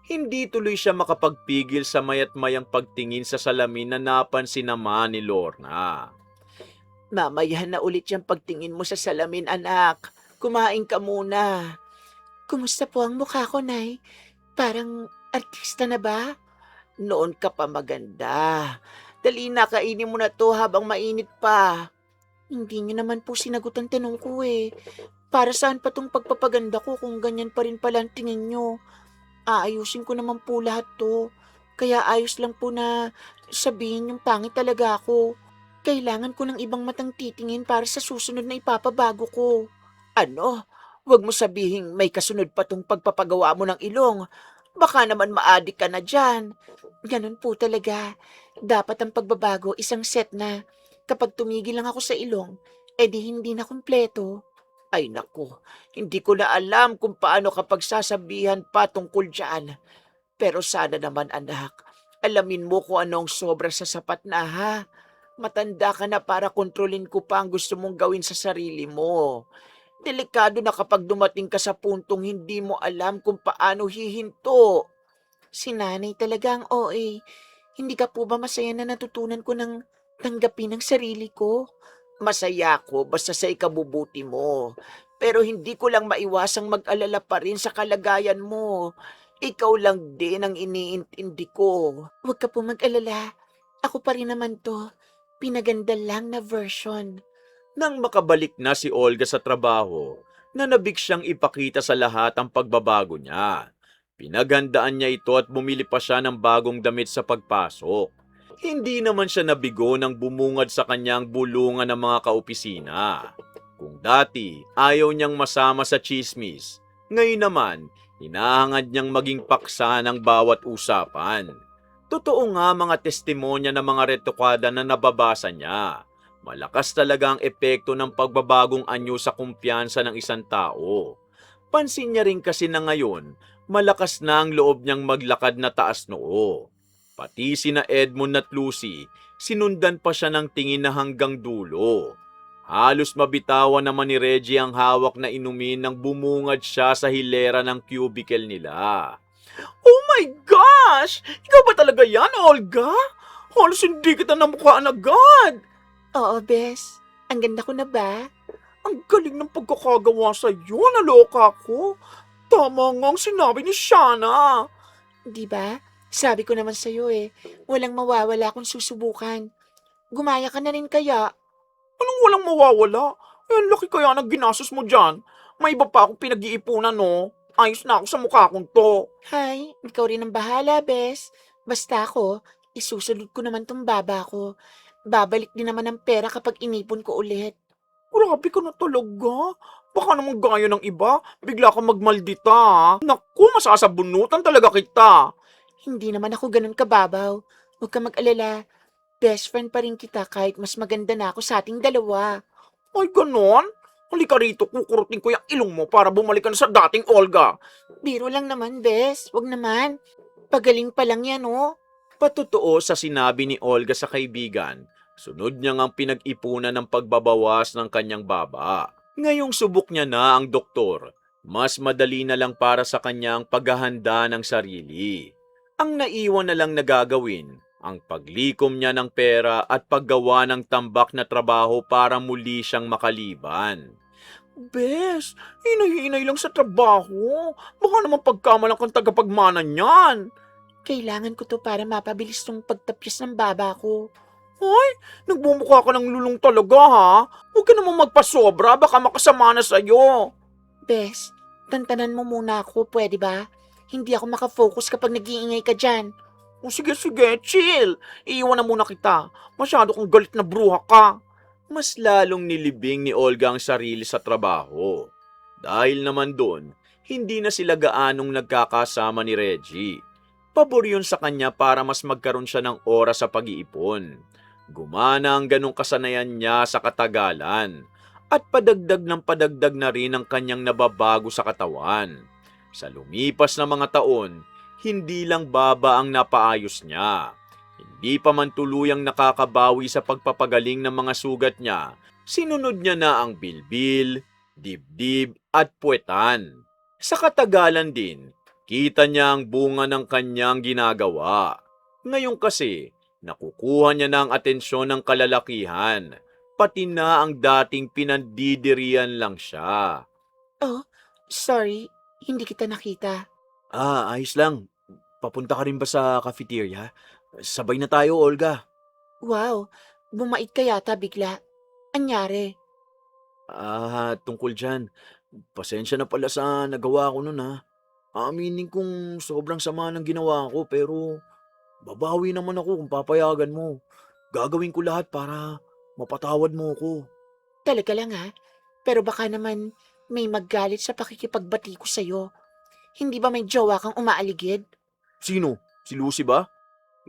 Hindi tuloy siya makapagpigil sa mayat mayang pagtingin sa salamin na napansin naman ni Lorna. Mamaya na ulit yung pagtingin mo sa salamin, anak. Kumain ka muna. Kumusta po ang mukha ko, Nay? Parang artista na ba? Noon ka pa maganda. Dali na, kainin mo na to habang mainit pa. Hindi niyo naman po sinagot ang tanong ko eh. Para saan pa tong pagpapaganda ko kung ganyan pa rin pala ang tingin niyo? Aayusin ko naman po lahat to. Kaya ayos lang po na sabihin yung pangit talaga ako. Kailangan ko ng ibang matang titingin para sa susunod na ipapabago ko. Ano? Huwag mo sabihin may kasunod pa tong pagpapagawa mo ng ilong. Baka naman maadik ka na dyan. Ganun po talaga. Dapat ang pagbabago isang set na. Kapag tumigil lang ako sa ilong, edi hindi na kumpleto. Ay naku, hindi ko na alam kung paano kapag sasabihan pa tungkol dyan. Pero sana naman anak, alamin mo kung anong sobra sa sapat na ha. Matanda ka na para kontrolin ko pa ang gusto mong gawin sa sarili mo. Delikado na kapag dumating ka sa puntong hindi mo alam kung paano hihinto. Si nanay talaga ang OA. Hindi ka po ba masaya na natutunan ko ng tanggapin ang sarili ko? Masaya ako basta sa ikabubuti mo. Pero hindi ko lang maiwasang mag-alala pa rin sa kalagayan mo. Ikaw lang din ang iniintindi ko. Huwag ka po mag-alala. Ako pa rin naman to. Pinaganda lang na version. Nang makabalik na si Olga sa trabaho, nanabik siyang ipakita sa lahat ang pagbabago niya. Pinaghandaan niya ito at bumili pa siya ng bagong damit sa pagpasok. Hindi naman siya nabigo nang bumungad sa kanyang bulungan ng mga kaopisina. Kung dati, ayaw niyang masama sa chismis, ngayon naman, hinahangad niyang maging paksa ng bawat usapan. Totoo nga mga testimonya ng mga retokada na nababasa niya. Malakas talaga ang epekto ng pagbabagong anyo sa kumpiyansa ng isang tao. Pansin niya rin kasi na ngayon, malakas na ang loob niyang maglakad na taas noo. Pati sina Edmond at Lucy, sinundan pa siya ng tingin na hanggang dulo. Halos mabitawan naman ni Reggie ang hawak na inumin nang bumungad siya sa hilera ng cubicle nila. Oh my gosh! Ikaw ba talaga yan, Olga? Halos hindi kita namukhaan agad. Oo, Bes. Ang ganda ko na ba? Ang galing ng pagkakagawa sa'yo, naloka ako. Tama nga ang sinabi ni Shana. Di ba? Sabi ko naman sa'yo eh, walang mawawala kung susubukan. Gumaya ka na rin kaya? Anong walang mawawala? Ang laki kaya ng ginastos mo dyan. May iba pa akong pinag-iipunan, no? Ayos na ako sa mukha kong to. Hay, ikaw rin ang bahala, Bes. Basta ako, isusunod ko naman tong baba ko. Babalik din naman ang pera kapag inipon ko ulit. Grabe ka na talaga. Baka naman gaya ng iba, bigla ka magmaldita, ha? Naku, masasabunutan talaga kita. Hindi naman ako ganun kababaw. Huwag ka mag-alala. Best friend pa rin kita kahit mas maganda na ako sa ating dalawa. Ay, ganon? Halika rito, kukurutin ko yung ilong mo para bumalik ka na sa dating Olga. Biro lang naman, Bes. Wag naman. Pagaling pa lang yan, oh. Patotoo sa sinabi ni Olga sa kaibigan, sunod niya ngang pinag-ipunan ng pagbabawas ng kanyang baba. Ngayong subok niya na ang doktor, mas madali na lang para sa kanya ang paghahanda ng sarili. Ang naiwan na lang na gagawin, ang paglikom niya ng pera at paggawa ng tambak na trabaho para muli siyang makaliban. Bes, hinay-hinay lang sa trabaho. Baka naman pagkamalang kang tagapagmana niyan. Kailangan ko to para mapabilis tong pagtapyas ng baba ko. Ay, nagbumukha ka ng lulong talaga ha. Huwag ka naman magpasobra, baka makasama na sa'yo. Bes, tantanan mo muna ako, pwede ba? Hindi ako makafocus kapag nag-iingay ka dyan. O sige, chill. Iiwan na muna kita. Masyado kang galit na bruha ka. Mas lalong nilibing ni Olga ang sarili sa trabaho. Dahil naman doon, hindi na sila gaanong nagkakasama ni Reggie. Pabor yun sa kanya para mas magkaroon siya ng oras sa pag-iipon. Gumana ang ganong kasanayan niya sa katagalan. At padagdag ng padagdag na rin ang kanyang nababago sa katawan. Sa lumipas na mga taon, hindi lang baba ang napaayos niya. Hindi pa man tuluyang nakakabawi sa pagpapagaling ng mga sugat niya, sinunod niya na ang bilbil, dibdib at puwetan. Sa katagalan din, kita niya ang bunga ng kanyang ginagawa. Ngayon kasi, nakukuha niya na ang atensyon ng kalalakihan, pati na ang dating pinandidirian lang siya. Oh, sorry. Hindi kita nakita. Ayos lang. Papunta ka rin ba sa cafeteria? Sabay na tayo, Olga. Wow, bumait ka yata bigla. Anyari? Tungkol dyan. Pasensya na pala sa nagawa ko nun ha. Aminin kong sobrang sama ng ginawa ko pero babawi naman ako kung papayagan mo. Gagawin ko lahat para mapatawad mo ko. Talaga lang ha? Pero baka naman may maggalit sa pakikipagbati ko sa'yo. Hindi ba may jowa kang umaaligid? Sino? Si Lucy ba?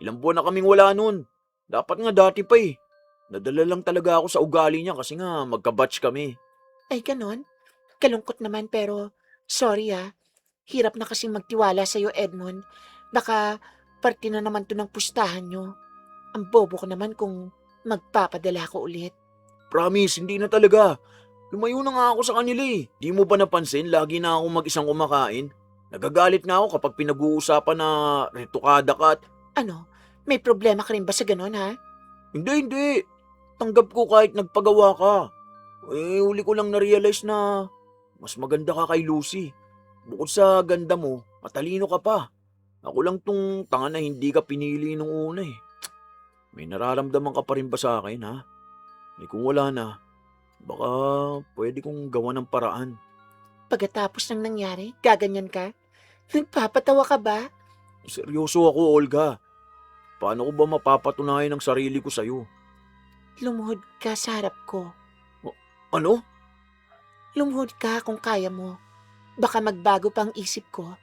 Ilang buwan na kaming wala nun. Dapat nga dati pa eh. Nadala lang talaga ako sa ugali niya kasi nga magka-batch kami. Ay ganon? Kalungkot naman pero sorry ha. Hirap na kasing magtiwala sa'yo, Edmond. Baka parte na naman to ng pustahan nyo. Ang bobo ko naman kung magpapadala ko ulit. Promise, hindi na talaga. Lumayo na nga ako sa kanila eh. Di mo ba napansin, lagi na ako mag-isang kumakain? Nagagalit nga ako kapag pinag-uusapan na retokada ka at Ano? May problema ka rin ba sa ganon ha? hindi. Tanggap ko kahit nagpagawa ka. Uli ko lang na-realize na mas maganda ka kay Lucy. Bukod sa ganda mo, matalino ka pa. Ako lang tong tanga na hindi ka pinili nung una eh. May nararamdaman ka pa rin ba sa akin ha? Kung wala na, baka pwede kong gawa ng paraan. Pagkatapos ng nangyari, gaganyan ka? Nagpapatawa ka ba? Seryoso ako, Olga. Paano ko ba mapapatunayan ang sarili ko sa'yo? Lumuhod ka sa harap ko. Ano? Lumuhod ka kung kaya mo. Baka magbago pa ang isip ko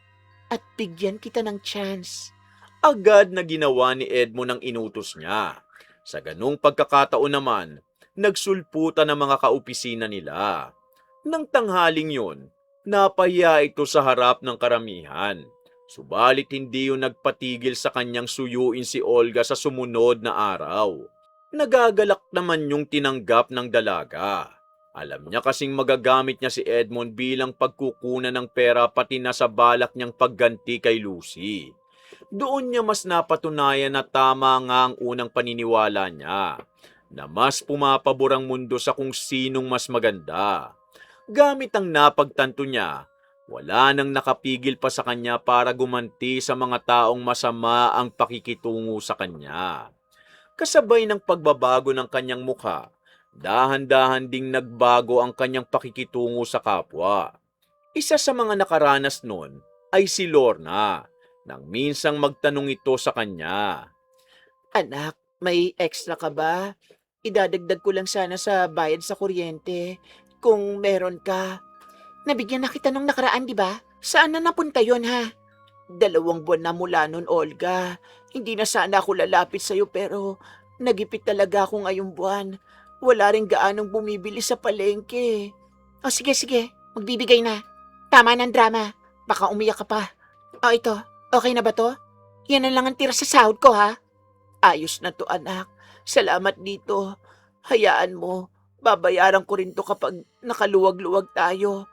at bigyan kita ng chance. Agad na ginawa ni Edmond ang inutos niya. Sa ganung pagkakataon naman, nagsulputan ang mga kaopisina nila. Nang tanghaling yun, napahiya ito sa harap ng karamihan. Subalit hindi yun nagpatigil sa kanyang suyuin si Olga sa sumunod na araw. Nagagalak naman yung tinanggap ng dalaga. Alam niya kasing magagamit niya si Edmond bilang pagkukunan ng pera pati na sa balak niyang pagganti kay Lucy. Doon niya mas napatunayan na tama nga ang unang paniniwala niya, na mas pumapabor ang mundo sa kung sinong mas maganda. Gamit ang napagtanto niya, wala nang nakapigil pa sa kanya para gumanti sa mga taong masama ang pakikitungo sa kanya. Kasabay ng pagbabago ng kanyang mukha, dahan-dahan ding nagbago ang kanyang pakikitungo sa kapwa. Isa sa mga nakaranas nun ay si Lorna, nang minsang magtanong ito sa kanya. Anak, may extra ka ba? Idadagdag ko lang sana sa bayad sa kuryente. Kung meron ka. Nabigyan na kita nung nakaraan, di ba? Saan na napunta yon ha? 2 buwan na mula nun, Olga. Hindi na sana ako lalapit sa'yo pero Nagipit talaga ako ngayong buwan. Wala rin gaanong bumibili sa palengke. O sige, magbibigay na. Tama ng drama. Baka umiyak ka pa. O ito, okay na ba to? Yan na lang ang tira sa sahod ko ha. Ayos na to anak. Salamat dito. Hayaan mo. Babayaran ko rin to kapag nakaluwag-luwag tayo.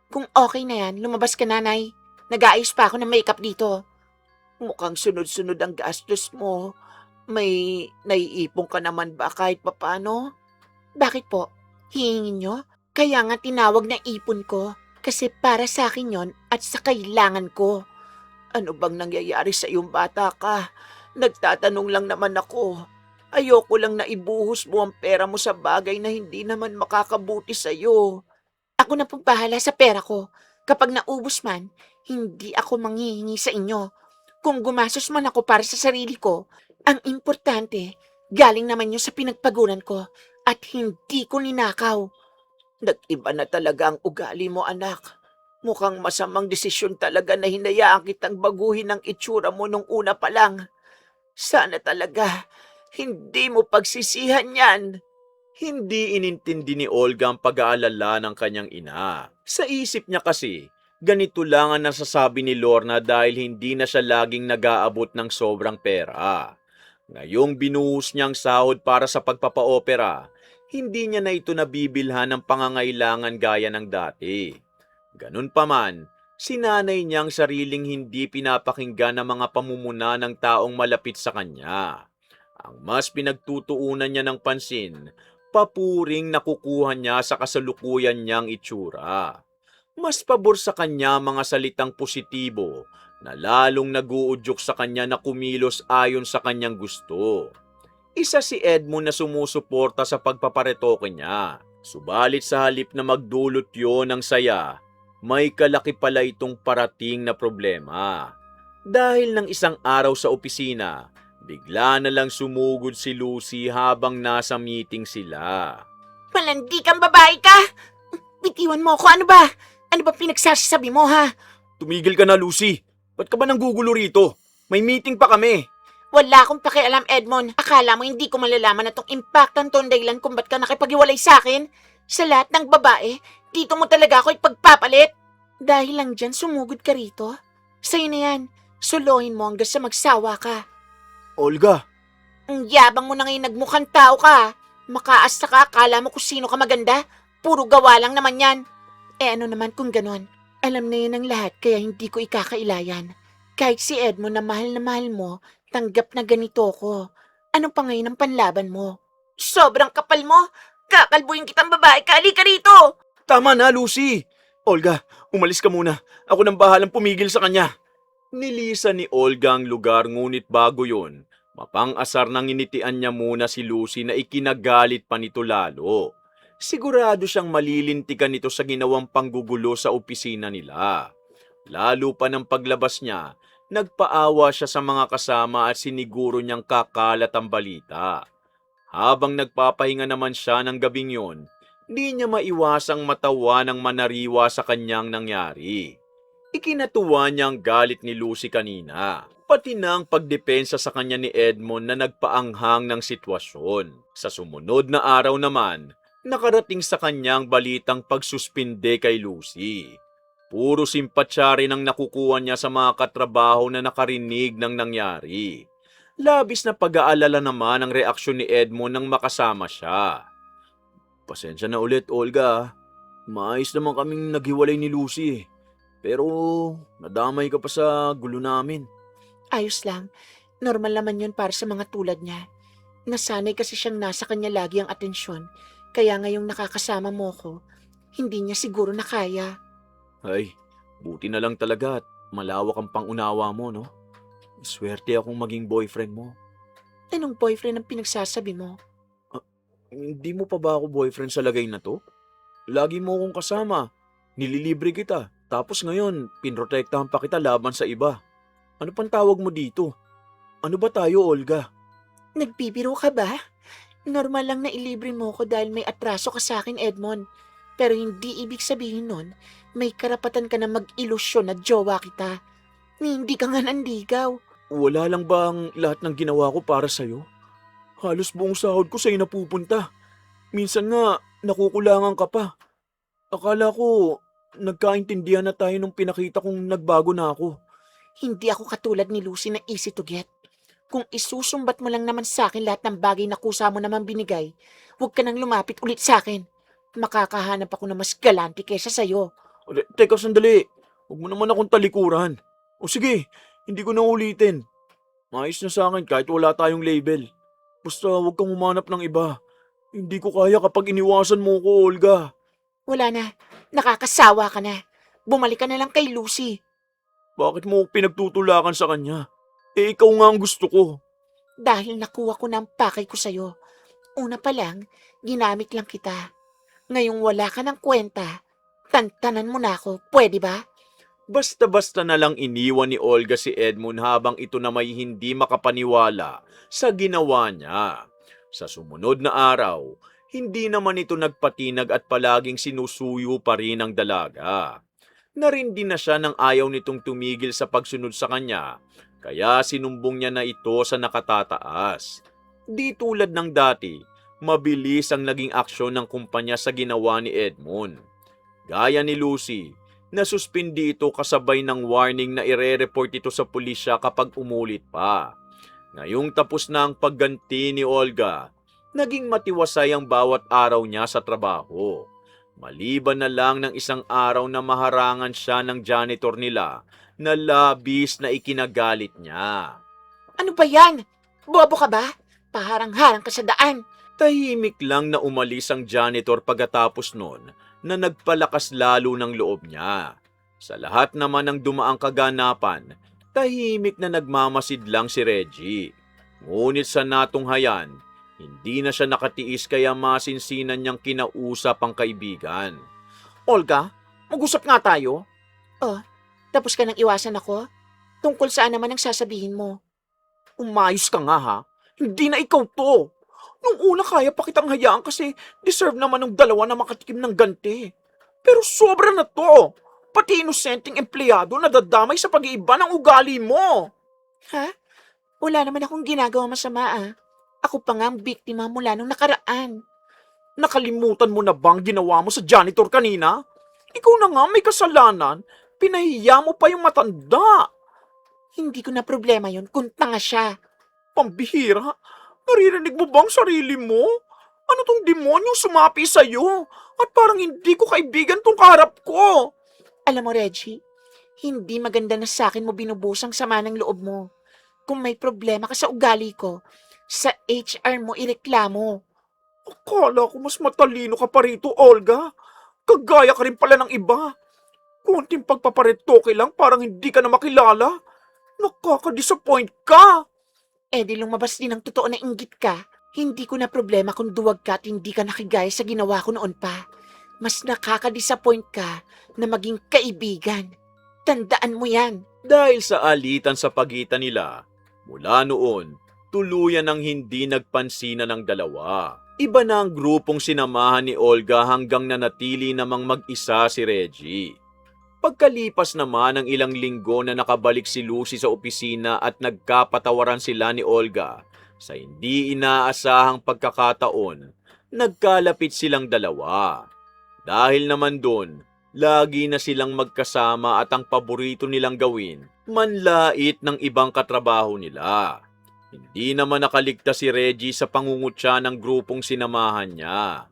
Kung okay na yan, lumabas ka nanay. Nag-aayos pa ako ng makeup dito. Mukhang sunod-sunod ang gastos mo. May naiipon ka naman ba kahit papano? Bakit po? Hihingin nyo? Kaya nga tinawag na ipon ko. Kasi para sa akin yon at sa kailangan ko. Ano bang nangyayari sa iyong bata ka? Nagtatanong lang naman ako. Ayoko lang na ibuhos mo ang pera mo sa bagay na hindi naman makakabuti sa iyo. Ako na pong bahala sa pera ko. Kapag naubos man, hindi ako manghihingi sa inyo. Kung gumastos man ako para sa sarili ko, ang importante, galing naman yun sa pinagpaguran ko at hindi ko ninakaw. Nag-iba na talaga ang ugali mo, anak. Mukhang masamang desisyon talaga na hinayaan kitang baguhin ang itsura mo nung una pa lang. Sana talaga, hindi mo pagsisihan yan. Hindi inintindi ni Olga ang pag-aalala ng kanyang ina. Sa isip niya kasi, ganito lang ang nasasabi ni Lorna dahil hindi na siya laging nag-aabot ng sobrang pera. Ngayong binuhos niyang sahod para sa pagpapaopera, hindi niya na ito nabibilhan ng pangangailangan gaya ng dati. Ganun pa man, sinanay niyang sariling hindi pinapakinggan ng mga pamumuna ng taong malapit sa kanya. Ang mas pinagtutuunan niya ng pansin, papuring nakukuha niya sa kasalukuyan niyang itsura. Mas pabor sa kanya mga salitang positibo na lalong naguudyok sa kanya na kumilos ayon sa kanyang gusto. Isa si Edmond na sumusuporta sa pagpaparetoke niya. Subalit sa halip na magdulot yon ng saya, may kalaki pala itong parating na problema. Dahil ng isang araw sa opisina, bigla na lang sumugod si Lucy habang nasa meeting sila. Malandi kang babae ka! Bitiwan mo ako, ano ba? Ano ba pinagsasabi mo ha? Tumigil ka na, Lucy. Ba't ka ba nanggugulo rito? May meeting pa kami. Wala akong pakialam, Edmond. Akala mo hindi ko malalaman na tong impactan to ang dahilan kung ba't ka nakipag-iwalay sa akin? Sa lahat ng babae, dito mo talaga ako ipagpapalit. Dahil lang dyan, sumugod ka rito. Sa'yo na yan. Suluhin mo hanggang sa magsawa ka. Olga, Ang yabang mo na ngayon nagmukhang tao ka. Makaasta ka, akala mo kung sino ka maganda. Puro gawa lang naman yan. Ano naman kung ganon? Alam na yun ang lahat kaya hindi ko ikakailayan. Kahit si Edmond na mahal mo, tanggap na ganito ko. Ano pa ngayon ang panlaban mo? Sobrang kapal mo! Kakalbuhin kitang babae ka, halika rito! tama na, Lucy. Olga, umalis ka muna. Ako nang bahalang pumigil sa kanya. Nilisan ni Olga ang lugar ngunit bago yon, mapang-asar nang initian niya muna si Lucy na ikinagalit pa nito lalo. Sigurado siyang malilintikan nito sa ginawang panggugulo sa opisina nila. Lalo pa ng paglabas niya, nagpaawa siya sa mga kasama at siniguro niyang kakalat ang balita. Habang nagpapahinga naman siya ng gabing yon, di niya maiwasang matawa ng manariwa sa kanyang nangyari. Ikinatuwa niya ang galit ni Lucy kanina, pati na ang pagdepensa sa kanya ni Edmond na nagpaanghang ng sitwasyon. Sa sumunod na araw naman, nakarating sa kanyang balitang pagsuspinde kay Lucy. Puro simpatsya rin ang nakukuha niya sa mga katrabaho na nakarinig ng nangyari. Labis na pag-aalala naman ang reaksyon ni Edmond nang makasama siya. Pasensya na ulit, Olga. Maayos naman kaming naghiwalay ni Lucy. Pero nadamay ka pa sa gulo namin. Ayos lang. Normal naman yun para sa mga tulad niya. Nasanay kasi siyang nasa kanya lagi ang atensyon. Kaya ngayong nakakasama mo ko, hindi niya siguro na kaya. Ay, buti na lang talaga at malawak ang pangunawa mo, no? Swerte akong maging boyfriend mo. Anong boyfriend ang pinagsasabi mo? Hindi mo pa ba ako boyfriend sa lagay na to? Lagi mo akong kasama. Nililibre kita. Tapos ngayon, pinrotektahan pa kita laban sa iba. Ano pang tawag mo dito? Ano ba tayo, Olga? Nagbibiro ka ba? Normal lang na ilibre mo ko dahil may atraso ka sa akin, Edmond. Pero hindi ibig sabihin nun, may karapatan ka na mag-ilusyon na jowa kita. Ni hindi ka nga nandigaw. Wala lang ba ang lahat ng ginawa ko para sa'yo? Halos buong sahod ko sa'yo napupunta. Minsan nga, nakukulangan ka pa. Akala ko, nagkaintindihan na tayo nung pinakita kong nagbago na ako. Hindi ako katulad ni Lucy na easy to get. Kung isusumbat mo lang naman sa akin lahat ng bagay na kusa mo naman binigay, huwag ka nang lumapit ulit sa akin. Makakahanap ako na mas galante kesa sa'yo. Teka sandali, huwag mo naman akong talikuran. O sige, hindi ko na ulitin. Maayos na sa akin kahit wala tayong label. Basta huwag kang humanap ng iba. Hindi ko kaya kapag iniwasan mo ko, Olga. Wala na, nakakasawa ka na. Bumalik ka na lang kay Lucy. Bakit mo pinagtutulakan sa kanya? Ikaw nga ang gusto ko. Dahil nakuha ko na ang pakay ko sa'yo. Una pa lang, ginamit lang kita. Ngayong wala ka ng kwenta, tantanan mo na ako, pwede ba? Basta-basta na lang iniwan ni Olga si Edmund habang ito na may hindi makapaniwala sa ginawa niya. Sa sumunod na araw, hindi naman ito nagpatinag at palaging sinusuyo pa rin ang dalaga. Narindi na siya nang ayaw nitong tumigil sa pagsunod sa kanya, kaya sinumbong niya na ito sa nakatataas. Di tulad ng dati, mabilis ang naging aksyon ng kumpanya sa ginawa ni Edmund. Gaya ni Lucy, nasuspindi ito kasabay ng warning na ire-report ito sa pulisya kapag umulit pa. Ngayong tapos na ang pagganti ni Olga, naging matiwasay ang bawat araw niya sa trabaho. Maliban na lang ng isang araw na maharangan siya ng janitor nila na labis na ikinagalit niya. Ano ba yan? Bobo ka ba? Paharang-harang ka sa daan. Tahimik lang na umalis ang janitor pagkatapos nun na nagpalakas lalo ng loob niya. Sa lahat naman ng dumaang kaganapan, tahimik na nagmamasid lang si Reggie. Ngunit sa natunghayan, hindi na siya nakatiis kaya masinsinan niyang kinausap ang kaibigan. Olga, mag-usap nga tayo. Tapos ka nang iwasan ako? Tungkol saan naman ang sasabihin mo? Umayos ka nga ha. Hindi na ikaw to. Nung una kaya pa kitang hayaan kasi deserve naman ng dalawa na makatikim ng ganti. Pero sobra na to. Pati inosenteng empleyado nadadamay sa pag-iiba ng ugali mo. Ha? Wala naman akong ginagawa masama ah. Ako pa nga ang biktima mula nung nakaraan. Nakalimutan mo na bang ginawa mo sa janitor kanina? Ikaw na nga may kasalanan. Pinahiya mo pa yung matanda. Hindi ko na problema yon kung tanga siya. Pambihira. Naririnig mo bang sarili mo? Ano tong demonyong sumapi sa'yo? At parang hindi ko kaibigan tong kaharap ko. Alam mo Reggie, hindi maganda na sa akin mo binubuhos ang sama ng loob mo. Kung may problema ka sa ugali ko, sa HR mo ireklamo. Akala ko mas matalino ka pa rito, Olga. Kagaya ka rin pala ng iba. Konting pagpaparetoke lang parang hindi ka na makilala. Nakaka-disappoint ka. Eh di lumabas din ang totoo na inggit ka. Hindi ko na problema kung duwag ka at hindi ka nakigaya sa ginawa ko noon pa. Mas nakaka-disappoint ka na maging kaibigan. Tandaan mo yan. Dahil sa alitan sa pagitan nila, mula noon, tuluyan ang hindi nagpansinan ng dalawa. Iba na ang grupong sinamahan ni Olga hanggang nanatili namang mag-isa si Reggie. Pagkalipas naman ng ilang linggo na nakabalik si Lucy sa opisina at nagkapatawaran sila ni Olga, sa hindi inaasahang pagkakataon, nagkalapit silang dalawa. Dahil naman doon, lagi na silang magkasama at ang paborito nilang gawin, manlait ng ibang katrabaho nila. Hindi naman nakaligtas si Reggie sa pangungutya ng grupong sinamahan niya.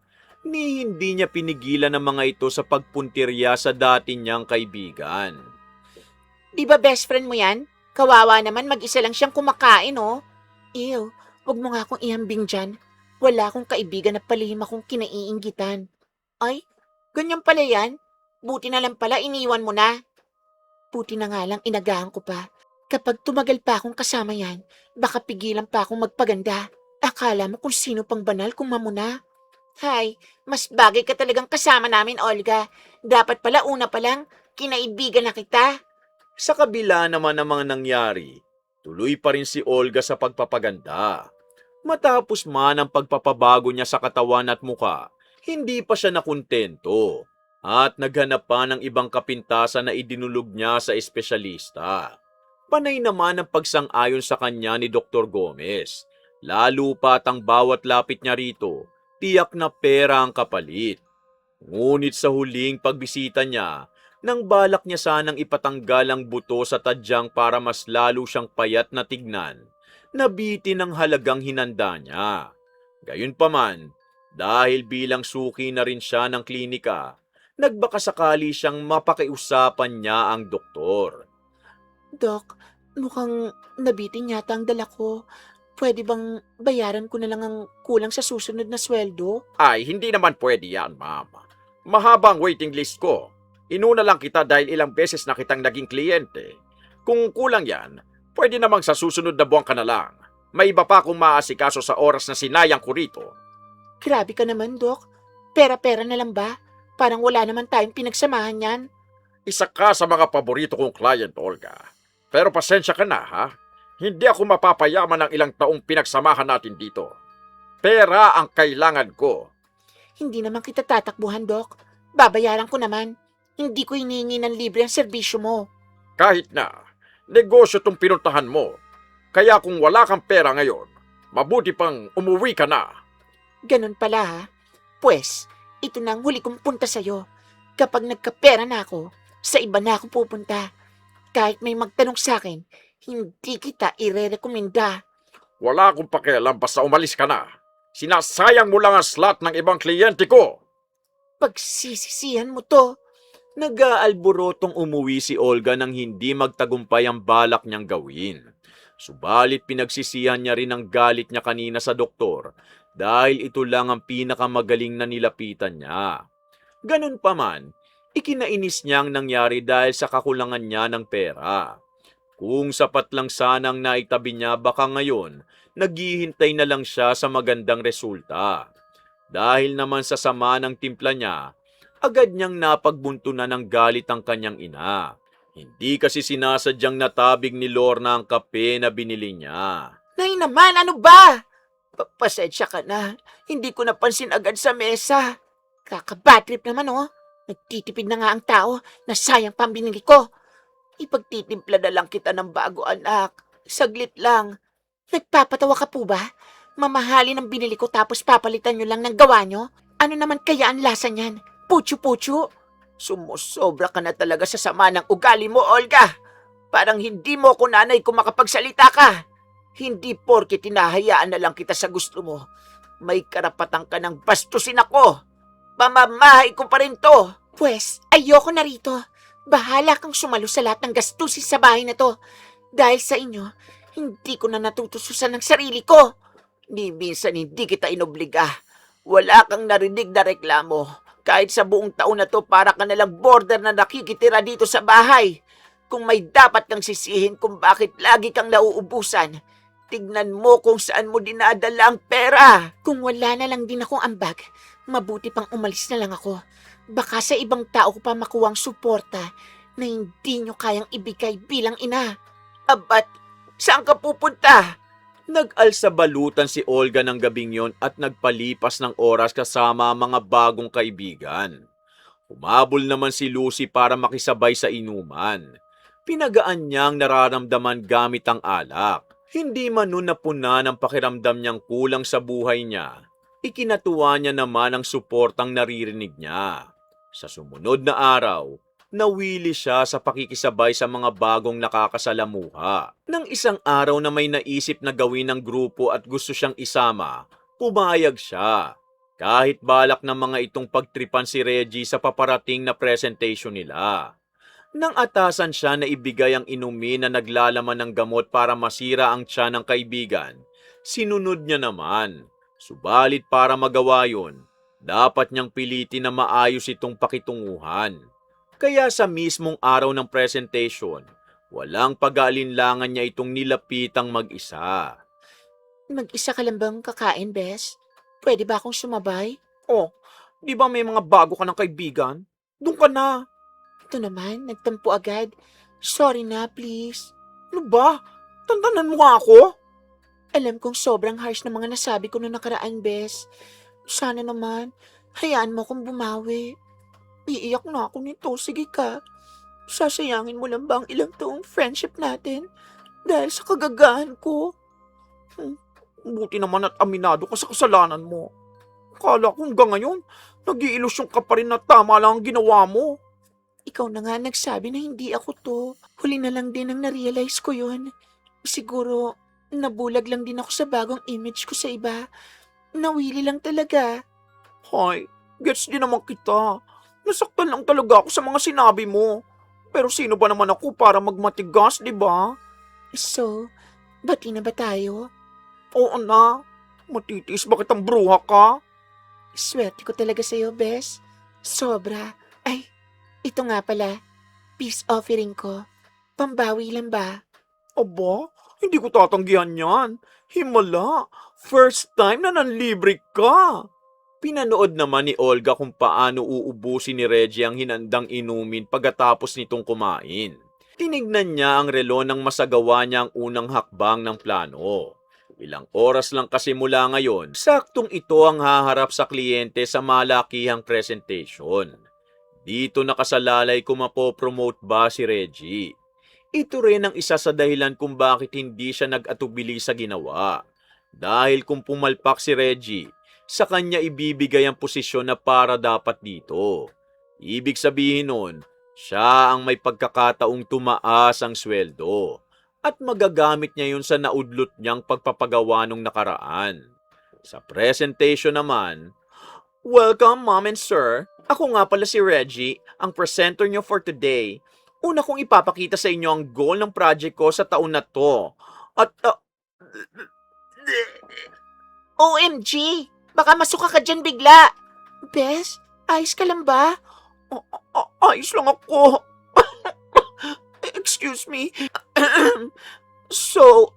Ni hindi niya pinigilan ang mga ito sa pagpuntirya sa dati niyang kaibigan. Di ba best friend mo yan? Kawawa naman mag-isa lang siyang kumakain oh. Ew, wag mo nga akong ihambing dyan. Wala akong kaibigan na palihim akong kinaiinggitan. Ay, ganyan pala yan? Buti na lang pala iniwan mo na. Buti na nga lang inagahan ko pa. Kapag tumagal pa akong kasama yan, baka pigilan pa akong magpaganda. Akala mo kung sino pang banal kung mamuna. Hay, mas bagay ka talagang kasama namin, Olga. Dapat pala una pa lang, kinaibigan na kita. Sa kabila naman ng mga nangyari, tuloy pa rin si Olga sa pagpapaganda. Matapos man ang pagpapabago niya sa katawan at muka, hindi pa siya nakontento at naghanap pa ng ibang kapintasan na idinulog niya sa espesyalista. Panay naman ang pagsang-ayon sa kanya ni Dr. Gomez Lalo pat ang bawat lapit niya rito, tiyak na pera ang kapalit. Ngunit sa huling pagbisita niya, nang balak niya sanang ipatanggal ang buto sa tadyang para mas lalo siyang payat na tignan, nabitin ang halagang hinanda niya. Gayunpaman, dahil bilang suki na rin siya ng klinika, nagbakasakali siyang mapakiusapan niya ang doktor. Dok, mukhang nabitin yata ang dala ko. Pwede bang bayaran ko na lang ang kulang sa susunod na sweldo? Ay, hindi naman pwede yan, ma'am. Mahabang waiting list ko. Inuna lang kita dahil ilang beses na kitang naging kliyente. Kung kulang yan, pwede namang sa susunod na buwan ka na lang. May iba pa akong maasikaso sa oras na sinayang ko rito. Grabe ka naman, Dok. Pera-pera na lang ba? Parang wala naman tayong pinagsamahan yan. Isa ka sa mga paborito kong client, Olga. Pero pasensya ka na, ha? Hindi ako mapapayaman ng ilang taong pinagsamahan natin dito. Pera ang kailangan ko. Hindi naman kita tatakbuhan, Dok. Babayaran ko naman. Hindi ko hinihingi ng libre ang serbisyo mo. Kahit na, negosyo tong pinuntahan mo. Kaya kung wala kang pera ngayon, mabuti pang umuwi ka na. Ganun pala, ha? Pwes, ito na ang huli kong punta sa'yo. Kapag nagkapera na ako, sa iba na ako pupunta. Kahit may magtanong sa akin, hindi kita ire-rekomenda. Wala akong pakialam basta umalis ka na. Sinasayang mo lang ang slot ng ibang kliyente ko. Pagsisisihan mo to. Nag-aalborotong umuwi si Olga nang hindi magtagumpay ang balak niyang gawin. Subalit pinagsisihan niya rin ang galit niya kanina sa doktor dahil ito lang ang pinakamagaling na nilapitan niya. Ganun pa man, ikinainis niya ang nangyari dahil sa kakulangan niya ng pera. Kung sapat lang sanang naitabi niya baka ngayon, naghihintay na lang siya sa magandang resulta. Dahil naman sa sama ng timpla niya, agad niyang napagbuntunan ng galit ang kanyang ina. Hindi kasi sinasadyang natabig ni Lorna ang kape na binili niya. Nay naman, ano ba? Pasensya ka na. Hindi ko napansin agad sa mesa. Kakabatrip naman, oh. Nagtitipid na nga ang tao na sayang pang binili ko. Ipagtitimpla na lang kita ng bago, anak. Saglit lang. Nagpapatawa ka po ba? Mamahalin ang binili ko tapos papalitan nyo lang ng gawa nyo? Ano naman kaya ang lasa niyan? Puchu-puchu? Sumusobra ka na talaga sa sama ng ugali mo, Olga. Parang hindi mo ako nanay kung makapagsalita ka. Hindi porke tinahayaan na lang kita sa gusto mo. May karapatan ka ng bastusin ako. Pamamahay ko pa rin to. Pwes, ayoko na rito. Bahala kang sumalo sa lahat ng gastusin sa bahay na to. Dahil sa inyo, hindi ko na natutususan ng sarili ko. Ni minsan hindi kita inobliga. Wala kang narinig na reklamo. Kahit sa buong taon na to, para ka nalang border na nakikitira dito sa bahay. Kung may dapat kang sisihin kung bakit lagi kang nauubusan, tignan mo kung saan mo dinadala ang pera. Kung wala na lang din akong ambag, mabuti pang umalis na lang ako. Baka sa ibang tao ko pa makuha ang suporta na hindi nyo kayang ibigay bilang ina. Abat, saan ka pupunta? Nag-alsa balutan si Olga ng gabing yon at nagpalipas ng oras kasama ang mga bagong kaibigan. Humabol naman si Lucy para makisabay sa inuman. Pinagaan niyang nararamdaman gamit ang alak. Hindi man nun napuna ng pakiramdam niyang kulang sa buhay niya. Ikinatuwa niya naman ang suportang naririnig niya. Sa sumunod na araw, nawili siya sa pakikisabay sa mga bagong nakakasalamuha. Nang isang araw na may naisip na gawin ng grupo at gusto siyang isama, pumayag siya. Kahit balak ng mga itong pagtripan si Reggie sa paparating na presentation nila. Nang atasan siya na ibigay ang inumin na naglalaman ng gamot para masira ang tiyan ng kaibigan, sinunod niya naman. Subalit para magawa yun, dapat niyang pilitin na maayos itong pakitunguhan. Kaya sa mismong araw ng presentation, walang pag-aalinlangan niya itong nilapitang mag-isa. Mag-isa ka lang bang kakain, Bes? Pwede ba akong sumabay? Oh, di ba may mga bago ka ng kaibigan? Doon ka na. Ito naman, nagtampo agad. Sorry na, please. Ano ba? Tantanan mo nga ako? Alam kong sobrang harsh na mga nasabi ko noong nakaraan, Bes. Sana naman, hayaan mo akong bumawi. Iiyak na ako nito, sige ka. Sasayangin mo lang ba ang ilang taong friendship natin? Dahil sa kagagahan ko? Buti naman at aminado ka sa kasalanan mo. Akala ko hanggang ngayon, nag-iilusyon ka pa rin na tama lang ang ginawa mo. Ikaw na nga nagsabi na hindi ako to. Huli na lang din ang na-realize ko yun. Siguro, nabulag lang din ako sa bagong image ko sa iba. Nawili lang talaga. Hay, gets din naman kita. Nasaktan lang talaga ako sa mga sinabi mo. Pero sino ba naman ako para magmatigas, di ba? So, bati na ba tayo? Oo na. Matitiis ba kitang bruha ka? Swerte ko talaga sa'yo, Bes. Sobra. Ay, ito nga pala. Peace offering ko. Pambawi lang ba? Aba, hindi ko tatanggihan yan. Himala, first time na nanlibre ka. Pinanood naman ni Olga kung paano uubusin ni Reggie ang hinandang inumin pagkatapos nitong kumain. Tinignan niya ang relo nang masagawa niya ang unang hakbang ng plano. Ilang oras lang kasi mula ngayon, saktong ito ang haharap sa kliyente sa malakihang presentation. Dito nakasalalay kung mapopromote ba si Reggie. Ito rin ang isa sa dahilan kung bakit hindi siya nag-atubili sa ginawa. Dahil kung pumalpak si Reggie, sa kanya ibibigay ang posisyon na para dapat dito. Ibig sabihin nun, siya ang may pagkakataong tumaas ang sweldo at magagamit niya yun sa naudlot niyang pagpapagawa nung nakaraan. Sa presentation naman, "Welcome, Mom and Sir. Ako nga pala si Reggie, ang presenter niyo for today. Una kong ipapakita sa inyo ang goal ng project ko sa taon na to. At, OMG! Baka masuka ka dyan bigla. Bes, ayos ka lang ba? Ayos lang ako. Excuse me. So,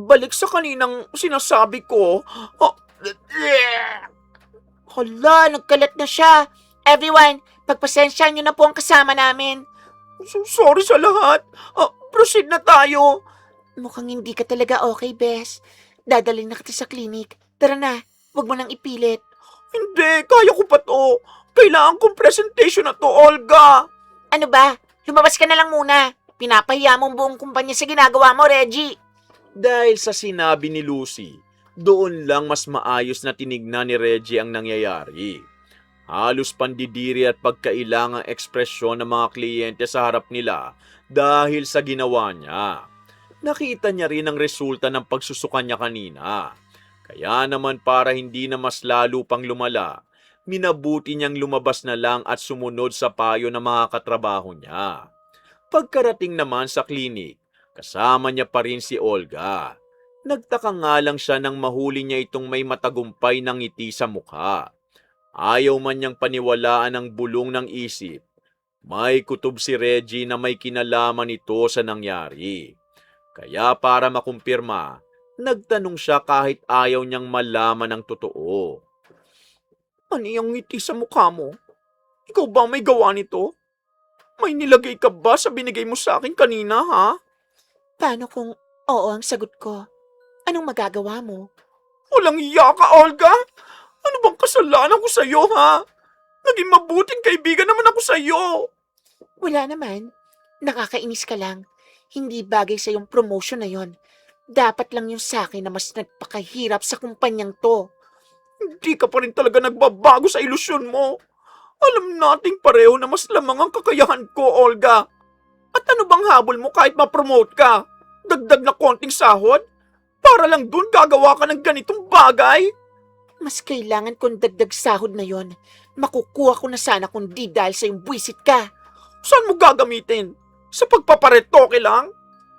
balik sa kaninang sinasabi ko. Hala, nagkalat na siya. Everyone, pagpasensyahan niyo na po ang kasama namin. Sorry sa lahat. Proceed na tayo. Mukhang hindi ka talaga okay, Bes. Dadalhin na kita sa klinik. Tara na, huwag mo nang ipilit. Hindi, kaya ko pa to. Kailangan kong presentation na to, Olga. Ano ba? Lumabas ka na lang muna. Pinapahiya mo ang buong kumpanya sa ginagawa mo, Reggie. dahil sa sinabi ni Lucy, doon lang mas maayos na tinignan ni Reggie ang nangyayari. Halos pandidiri at pagkailangang ekspresyon ng mga kliyente sa harap nila dahil sa ginawa niya. Nakita niya rin ang resulta ng pagsusukan niya kanina. Kaya naman para hindi na mas lalo pang lumala, minabuti niyang lumabas na lang at sumunod sa payo ng mga katrabaho niya. Pagkarating naman sa klinik, kasama niya pa rin si Olga. Nagtaka nga lang siya nang mahuli niya itong may matagumpay ng ngiti sa mukha. Ayaw man niyang paniwalaan ang bulong ng isip. May kutob si Reggie na may kinalaman ito sa nangyari. Kaya para makumpirma, nagtanong siya kahit ayaw niyang malaman ang totoo. Ano yung ngiti sa mukha mo? Ikaw ba may gawa nito? May nilagay ka ba sa binigay mo sa akin kanina, ha? Paano kung oo ang sagot ko? Anong magagawa mo? Walang iya ka, Olga! Ano bang kasalanan ko sa'yo, ha? Naging mabuting kaibigan naman ako sa'yo! Wala naman. Nakakainis ka lang. Hindi bagay sa yung promotion na yon. Dapat lang yung sa akin na mas nagpakahirap sa kumpanyang to. Hindi ka pa rin talaga nagbabago sa ilusyon mo. Alam nating pareho na mas lamang ang kakayahan ko, Olga. At ano bang habol mo kahit ma-promote ka? Dagdag na konting sahod? Para lang dun gagawa ka ng ganitong bagay? Mas kailangan kong dagdag sahod na yon. Makukuha ko na sana kung di dahil sa yung buwisit ka. Saan mo gagamitin? Sa pagpaparetoke lang?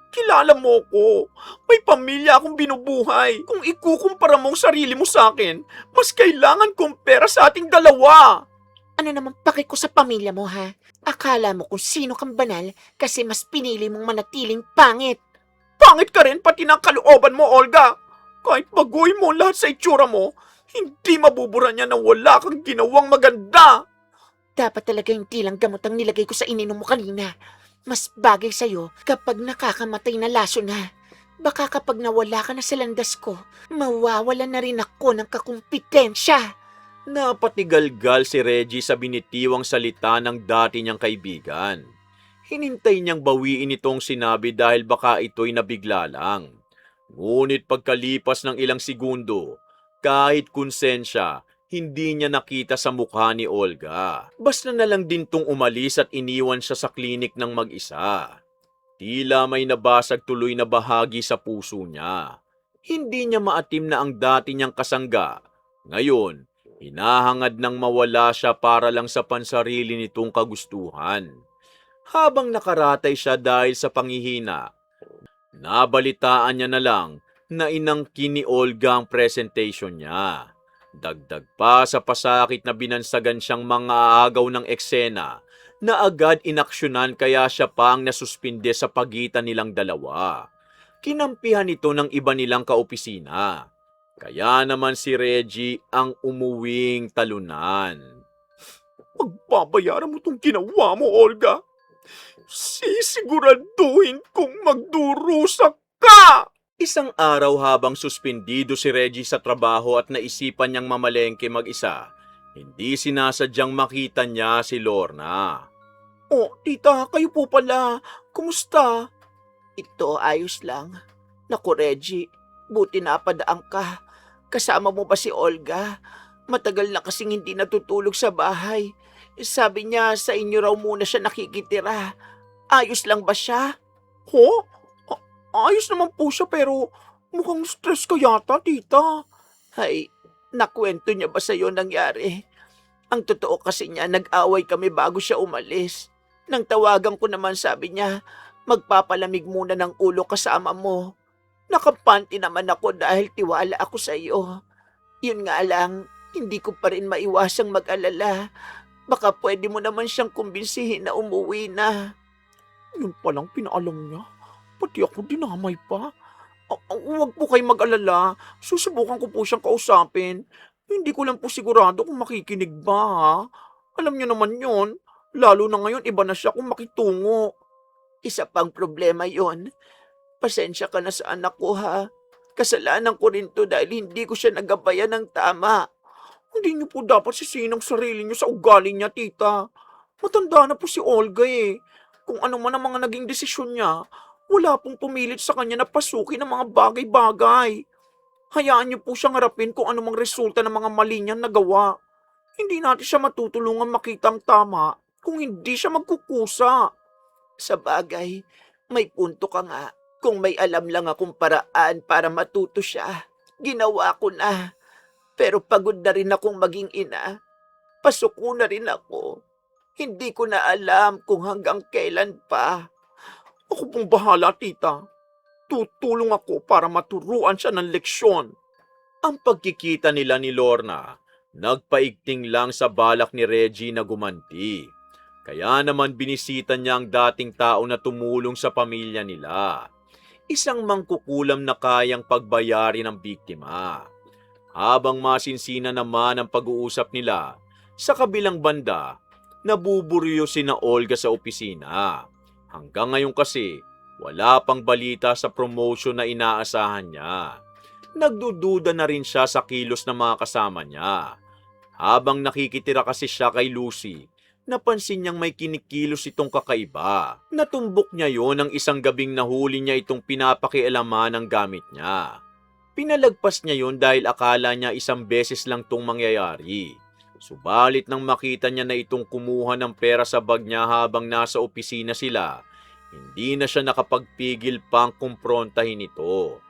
Kilala mo ko. May pamilya akong binubuhay. Kung ikukumpara mo ang sarili mo sa akin, mas kailangan kong pera sa ating dalawa. Ano naman paki ko sa pamilya mo, ha? Akala mo kung sino kang banal kasi mas pinili mong manatiling pangit. Pangit ka rin pati ng kalooban mo, Olga. Kahit baguhin mo lahat sa itsura mo, hindi mabubura niya na wala kang ginawang maganda. Dapat talaga hindi lang gamot ang nilagay ko sa ininom mo kanina. Mas bagay sa'yo kapag nakakamatay na laso na. Baka kapag nawala ka na sa landas ko, mawawala na rin ako ng kakumpetensya. Napatigalgal si Reggie sa binitiwang salita ng dati niyang kaibigan. Hinintay niyang bawiin itong sinabi dahil baka ito'y nabigla lang. Ngunit pagkalipas ng ilang segundo, kahit konsensya, hindi niya nakita sa mukha ni Olga. Basta na lang din tong umalis at iniwan siya sa klinik ng mag-isa. Tila may nabasag tuloy na bahagi sa puso niya. Hindi niya maatim na ang dati niyang kasangga. Ngayon, hinahangad nang mawala siya para lang sa pansarili nitong kagustuhan. Habang nakaratay siya dahil sa panghihina, nabalitaan niya na lang na inangkin ni Olga ang presentation niya. Dagdag pa sa pasakit na binansagan siyang mga agaw ng eksena na agad inaksyonan kaya siya pa ang nasuspinde sa pagitan nilang dalawa. Kinampihan ito ng iba nilang kaopisina. Kaya naman si Reggie ang umuwing talunan. Pagbabayaran mo tong ginawa mo, Olga. Sisiguraduhin kong magdurusa ka! Isang araw habang suspindido si Reggie sa trabaho at naisipan niyang mamalengke mag-isa, hindi sinasadyang makita niya si Lorna. Oh, tita, kayo po pala. Kumusta? Ito, ayos lang. Naku, Reggie, buti napadaan ka. Kasama mo ba si Olga? Matagal na kasing hindi natutulog sa bahay. Sabi niya sa inyo raw muna siya nakikitira. Ayos lang ba siya? Ho? Ayos naman po siya pero mukhang stress ka yata, tita. Ay, nakwento niya ba sa'yo nangyari? Ang totoo kasi niya, nag-away kami bago siya umalis. Nang tawagan ko naman, sabi niya, magpapalamig muna ng ulo kasama mo. Nakapanti naman ako dahil tiwala ako sa iyo. Yun nga lang, hindi ko pa rin maiwasang mag-alala. Baka pwede mo naman siyang kumbinsihin na umuwi na. Yun palang pinaalam niya. Pati ako dinamay pa. Huwag po kayo mag-alala. Susubukan ko po siyang kausapin. Hindi ko lang po sigurado kung makikinig ba, ha? Alam niyo naman yon. Lalo na ngayon, iba na siya kung makitungo. Isa pang problema yon. Pasensya ka na sa anak ko, ha? Kasalanan ko rin to dahil hindi ko siya nagabayan ng tama. Hindi niyo po dapat sisinang sarili niyo sa ugali niya, tita. Matanda na po si Olga eh. Kung ano man ang mga naging desisyon niya, wala pong pumilit sa kanya na pasukin ang mga bagay-bagay. Hayaan niyo po siyang harapin kung anumang resulta ng mga mali niyang nagawa. Hindi natin siya matutulungan makita ang tama kung hindi siya magkukusa. Sa bagay, may punto ka nga. Kung may alam lang akong paraan para matuto siya, ginawa ko na. Pero pagod na rin akong maging ina. Pasuko na rin ako. Hindi ko na alam kung hanggang kailan pa. Ako pong bahala, tita. Tutulong ako para maturuan siya ng leksyon. Ang pagkikita nila ni Lorna, nagpaigting lang sa balak ni Reggie na gumanti. Kaya naman binisita niya ang dating tao na tumulong sa pamilya nila. Isang mangkukulam na kayang pagbayari ng biktima. Habang masinsina naman ang pag-uusap nila, sa kabilang banda, nabuburyo sina Olga sa opisina. Hanggang ngayon kasi, wala pang balita sa promotion na inaasahan niya. Nagdududa na rin siya sa kilos ng mga kasama niya. Habang nakikitira kasi siya kay Lucy, napansin niyang may kinikilos itong kakaiba. Natumbok niya yon ng isang gabing nahuli niya itong pinapakialaman ng gamit niya. Pinalagpas niya yon dahil akala niya isang beses lang tong mangyayari. Subalit nang makita niya na itong kumuha ng pera sa bag niya habang nasa opisina sila, hindi na siya nakapagpigil pang kumprontahin ito.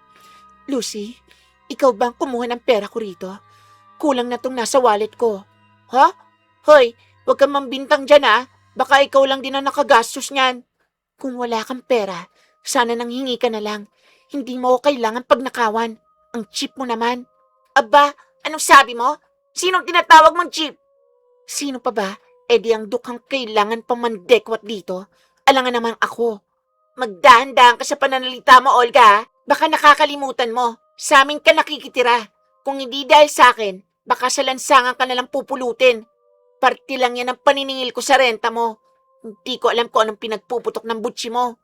Lucy, ikaw ba ang kumuha ng pera ko rito? Kulang na tong nasa wallet ko. Ha? Hoy, huwag kang mambintang dyan, ha? Baka ikaw lang din ang nakagastos niyan. Kung wala kang pera, sana nang hingi ka na lang. Hindi mo ako kailangan pagnakawan. Ang cheap mo naman. Aba, anong sabi mo? Sinong tinatawag mong cheap? Sino pa ba? E di ang dukhang kailangan pang mandekwat dito. Alangan naman ako. Magdahan-dahan ka sa pananalita mo, Olga, ha? Baka nakakalimutan mo. Sa amin ka nakikitira. Kung hindi dahil sa akin, baka sa lansangan ka nalang pupulutin. Parte lang yan ang paniningil ko sa renta mo. Hindi ko alam kung anong pinagpuputok ng butsi mo.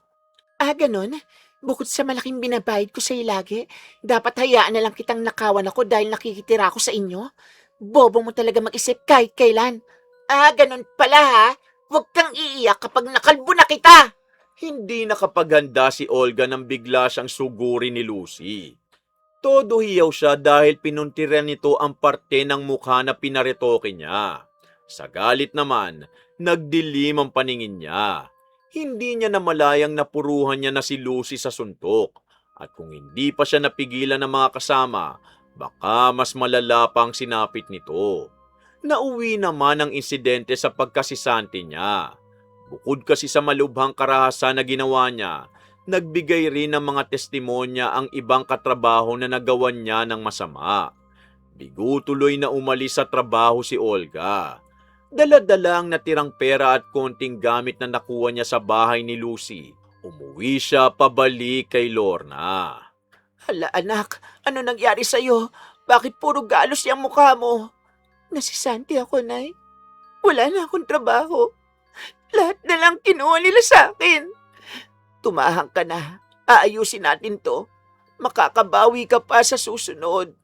Ah, ganun? Bukod sa malaking binabayad ko sa'yo lagi, dapat hayaan na lang kitang nakawan ako dahil nakikitira ako sa inyo? Bobo mo talaga mag-isip kahit kailan. Ah, ganun pala ha? Huwag kang iiyak kapag nakalbo na kita. Hindi nakapaghanda si Olga nang bigla siyang sugurin ni Lucy. Todo hiyaw siya dahil pinuntiran nito ang parte ng mukha na pinaretoke niya. Sa galit naman, nagdilim ang paningin niya. Hindi niya namalayang napuruhan niya na si Lucy sa suntok. At kung hindi pa siya napigilan ng mga kasama, baka mas malala pa ang sinapit nito. Nauwi naman ang insidente sa pagkasisante niya. Bukod kasi sa malubhang karahasan na ginawa niya, nagbigay rin ng mga testimonya ang ibang katrabaho na nagawan niya ng masama. Bigo tuloy na umalis sa trabaho si Olga. Dala-dala ang natirang pera at konting gamit na nakuha niya sa bahay ni Lucy. Umuwi siya pabalik kay Lorna. Hala anak, ano nangyari sa'yo? Bakit puro galos yung mukha mo? Nasisante ako, Nay. Wala na akong trabaho. Lahat na lang kinuha nila sa akin. Tumahang ka na. Aayusin natin to. Makakabawi ka pa sa susunod.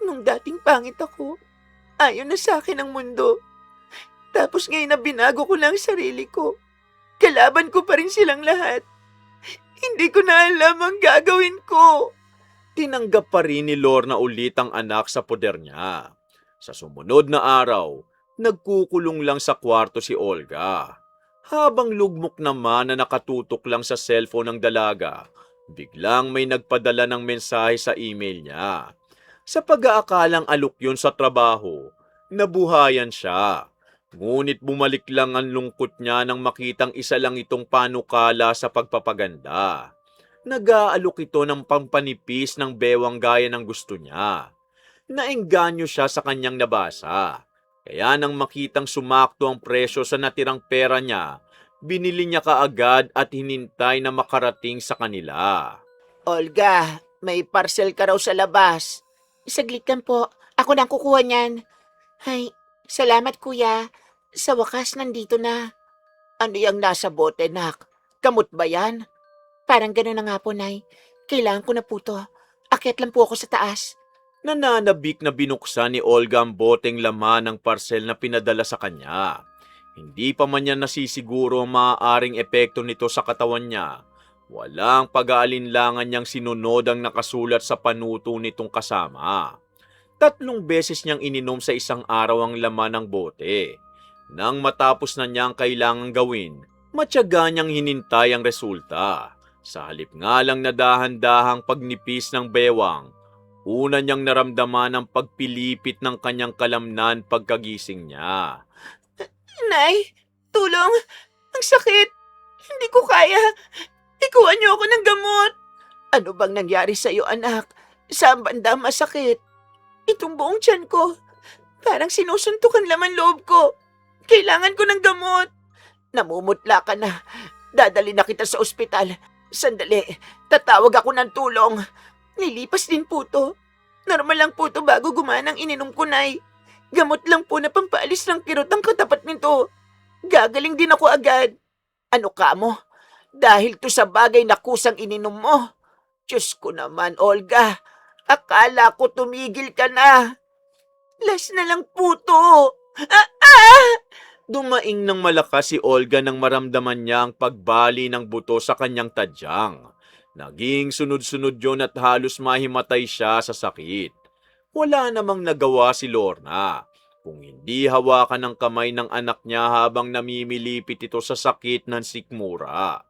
Nung dating pangit ako, ayaw na sa akin ang mundo. Tapos ngayon na binago ko lang ang sarili ko. Kalaban ko pa rin silang lahat. Hindi ko na alam ang gagawin ko. Tinanggap pa rin ni Lorna ulit ang anak sa poder niya. Sa sumunod na araw, nagkukulong lang sa kwarto si Olga. Habang lugmok naman na nakatutok lang sa cellphone ng dalaga, biglang may nagpadala ng mensahe sa email niya. Sa pag-aakalang alok yun sa trabaho, nabuhayan siya. Ngunit bumalik lang ang lungkot niya nang makitang isa lang itong panukala sa pagpapaganda. Nag-aalok ito ng pampanipis ng bewang gaya ng gusto niya. Naengganyo siya sa kanyang nabasa. Kaya nang makitang sumakto ang presyo sa natirang pera niya, binili niya kaagad at hinintay na makarating sa kanila. Olga, may parcel ka raw sa labas. Saglit lang po. Ako nang kukuha niyan. Ay, salamat kuya. Sa wakas nandito na. Ano yung nasa bote, nak? Kamot ba yan? Parang gano'n na nga po, Nay. Kailangan ko na po to. Akyat lang po ako sa taas. Nananabik na binuksan ni Olga ang boteng laman ng parcel na pinadala sa kanya. Hindi pa man niya nasisiguro ang maaaring epekto nito sa katawan niya. Walang pag-aalinlangan niyang sinunod ang nakasulat sa panuto nitong kasama. 3 beses niyang ininom sa isang araw ang laman ng bote. Nang matapos na niyang kailangang gawin, matyaga niyang hinintay ang resulta. Sa halip nga lang na dahan-dahang pagnipis ng bewang, una niyang naramdaman ang pagpilipit ng kanyang kalamnan pagkagising niya. Nay, tulong! Ang sakit! Hindi ko kaya! Ikuha niyo ako ng gamot! Ano bang nangyari sa'yo, anak? Saan banda masakit? Itong buong tiyan ko. Parang sinusuntok ang laman loob ko. Kailangan ko ng gamot. Namumutla ka na. Dadali na kita sa ospital. Sandali, tatawag ako ng tulong. Nilipas din po to. Normal lang po to bago gumana ang ininom ko, Nay. Gamot lang po na pampaalis ng kirot ang katapat nito. Gagaling din ako agad. Ano ka mo? Dahil to sa bagay na kusang ininom mo. Diyos ko naman, Olga. Akala ko tumigil ka na. Last na lang po to. Dumaing ng malakas si Olga nang maramdaman niya ang pagbali ng buto sa kanyang tadyang. Naging sunod-sunod yon at halos mahimatay siya sa sakit. Wala namang nagawa si Lorna kung hindi hawakan ng kamay ng anak niya habang namimilipit ito sa sakit ng sikmura.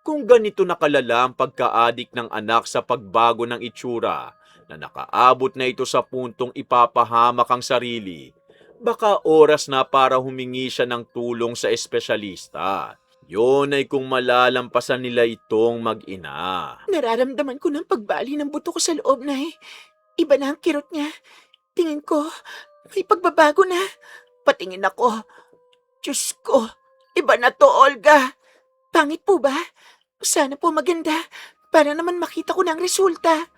Kung ganito nakalala ang pagka-adik ng anak sa pagbago ng itsura na nakaabot na ito sa puntong ipapahamak ang sarili, baka oras na para humingi siya ng tulong sa espesyalista. Yon ay kung malalampasan nila itong mag-ina. Nararamdaman ko ng pagbali ng buto ko sa loob, Nay. Iba na ang kirot niya. Tingin ko, may pagbabago na. Patingin ako. Diyos ko, iba na to, Olga. Pangit po ba? Sana po maganda para naman makita ko na ang resulta.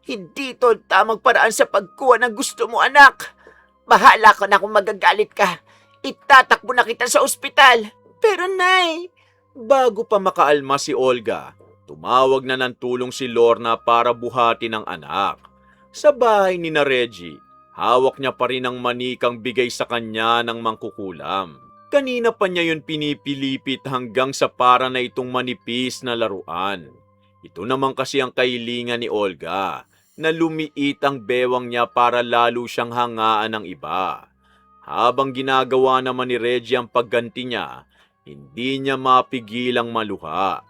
Hindi to ang tamang paraan sa pagkuha ng gusto mo, anak. Bahala ka na kung magagalit ka. Itatakbo na kita sa ospital. Pero Nay, bago pa makaalma si Olga, tumawag na ng tulong si Lorna para buhatin ang anak. Sa bahay ni na Reggie, hawak niya pa rin ang manikang bigay sa kanya ng mangkukulam. Kanina pa niya yun pinipilipit hanggang sa para na itong manipis na laruan. Ito naman kasi ang kahilingan ni Olga, na lumiit ang bewang niya para lalo siyang hangaan ng iba. Habang ginagawa naman ni Reggie ang pagganti niya, hindi niya mapigilang maluha.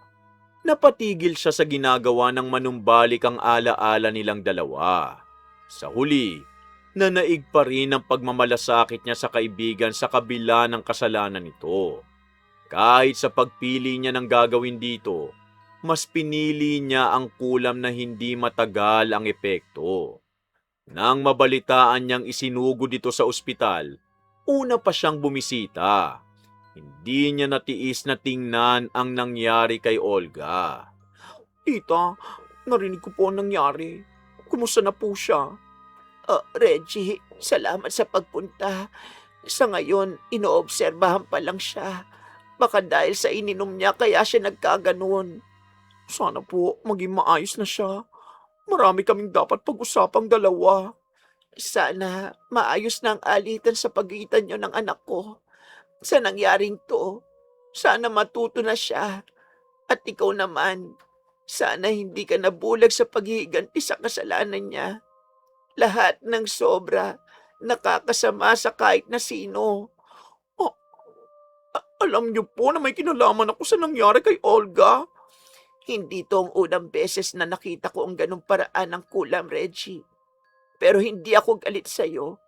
Napatigil siya sa ginagawa ng manumbalik ang alaala nilang dalawa. Sa huli, nanaig pa rin ang pagmamalasakit niya sa kaibigan sa kabila ng kasalanan nito. Kahit sa pagpili niya ng gagawin dito, mas pinili niya ang kulam na hindi matagal ang epekto. Nang mabalitaan niyang isinugod dito sa ospital, una pa siyang bumisita. Hindi niya natiis na tingnan ang nangyari kay Olga. Tita, narinig ko po ang nangyari. Kumusta na po siya? Reggie, salamat sa pagpunta. Sa ngayon, inoobserbahan pa lang siya. Baka dahil sa ininom niya kaya siya nagkaganon. Sana po maging maayos na siya. Marami kaming dapat pag-usapang dalawa. Sana maayos na ang alitan sa pagitan niyo ng anak ko. Sa nangyaring to, sana matuto na siya. At ikaw naman, sana hindi ka nabulag sa paghihiganti sa kasalanan niya. Lahat ng sobra, nakakasama sa kahit na sino. Alam niyo po na may kinalaman ako sa nangyari kay Olga. Hindi to ang unang beses na nakita ko ang ganong paraan ng kulam, Reggie. Pero hindi ako galit sa'yo.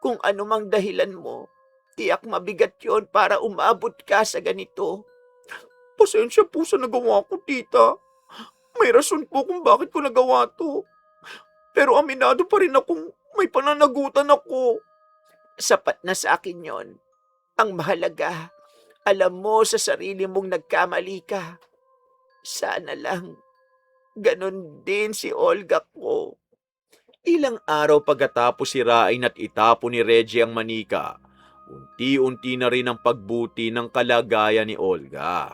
Kung ano mang dahilan mo, tiyak mabigat yon para umabot ka sa ganito. Pasensya po sa nagawa ko, tita. May rason po kung bakit ko nagawa to. Pero aminado pa rin akong may pananagutan ako. Sapat na sa akin yon. Ang mahalaga, alam mo sa sarili mong nagkamali ka. Sana lang, ganon din si Olga ko. Ilang araw pagkatapos sirain at itapon ni Reggie ang manika, unti-unti na rin ang pagbuti ng kalagayan ni Olga.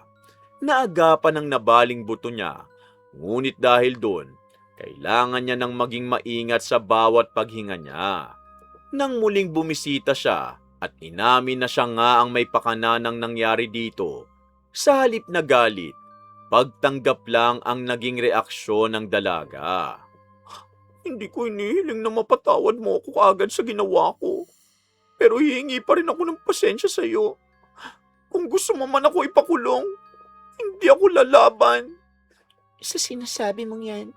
Naagapan ng nabaling buto niya, ngunit dahil doon, kailangan niya nang maging maingat sa bawat paghinga niya. Nang muling bumisita siya at inamin na siya nga ang may pakana ng nangyari dito, sa halip na galit, pagtanggap lang ang naging reaksyon ng dalaga. Hindi ko inihiling na mapatawad mo ako kaagad sa ginawa ko. Pero hihingi pa rin ako ng pasensya sa iyo. Kung gusto mo man ako ipakulong, hindi ako lalaban. Sa sinasabi mong yan,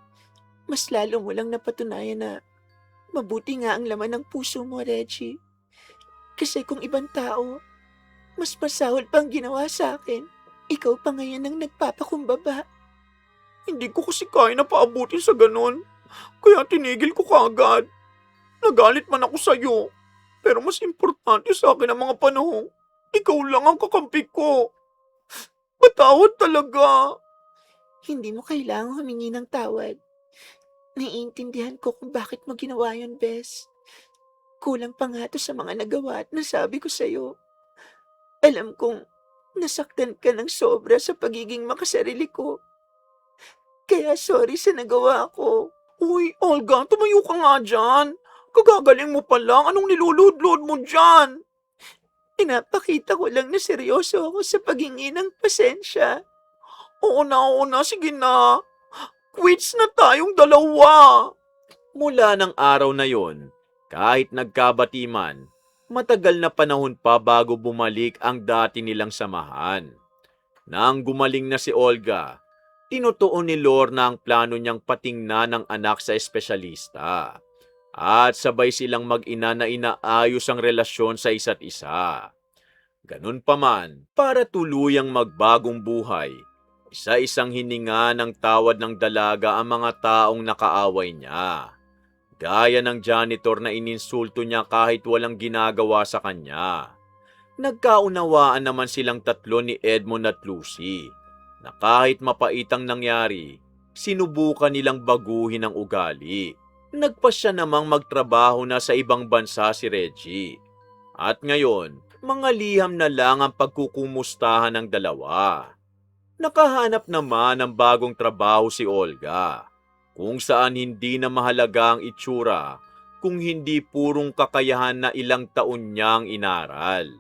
mas lalo mo lang napatunayan na mabuti nga ang laman ng puso mo, Reggie. Kasi kung ibang tao, mas masahol pang ginawa sa akin. Ikaw pa ngayon ang nagpapakumbaba. Hindi ko kasi kaya na paabutin sa ganon. Kaya tinigil ko kaagad. Nagalit man ako sa iyo. Pero mas importante sa akin ang mga panahong ikaw lang ang kakampi ko. Patawad talaga. Hindi mo kailangang humingi ng tawad. Naiintindihan ko kung bakit mo ginawa yun, Bes. Kulang pa nga to sa mga nagawa at nasabi ko sa'yo. Alam kong nasaktan ka ng sobra sa pagiging makasarili ko. Kaya sorry sa nagawa ko. Uy, Olga, tumayo ka nga dyan. Kagagaling mo pa lang. Anong nilulud-lud mo dyan? Pinapakita ko lang na seryoso ako sa paghingi ng pasensya. Oo na, sige na. Quits na tayong dalawa. Mula ng araw na yon, kahit nagkabati man, matagal na panahon pa bago bumalik ang dati nilang samahan. Nang gumaling na si Olga, tinutuon ni Lorna ang plano niyang patingnan ng anak sa espesyalista. At sabay silang mag-ina na inaayos ang relasyon sa isa't isa. Ganun pa man, para tuluyang magbagong buhay, isa-isang hininga ng tawad ng dalaga ang mga taong nakaaway niya. Gaya ng janitor na ininsulto niya kahit walang ginagawa sa kanya. Nagkaunawaan naman silang tatlo ni Edmond at Lucy, na kahit mapaitang nangyari, sinubukan nilang baguhin ang ugali. Nagpasya namang magtrabaho na sa ibang bansa si Reggie. At ngayon, mga liham na lang ang pagkukumustahan ng dalawa. Nakahanap naman ng bagong trabaho si Olga, kung saan hindi na mahalaga ang itsura, kung hindi purong kakayahan na ilang taon niyang inaral.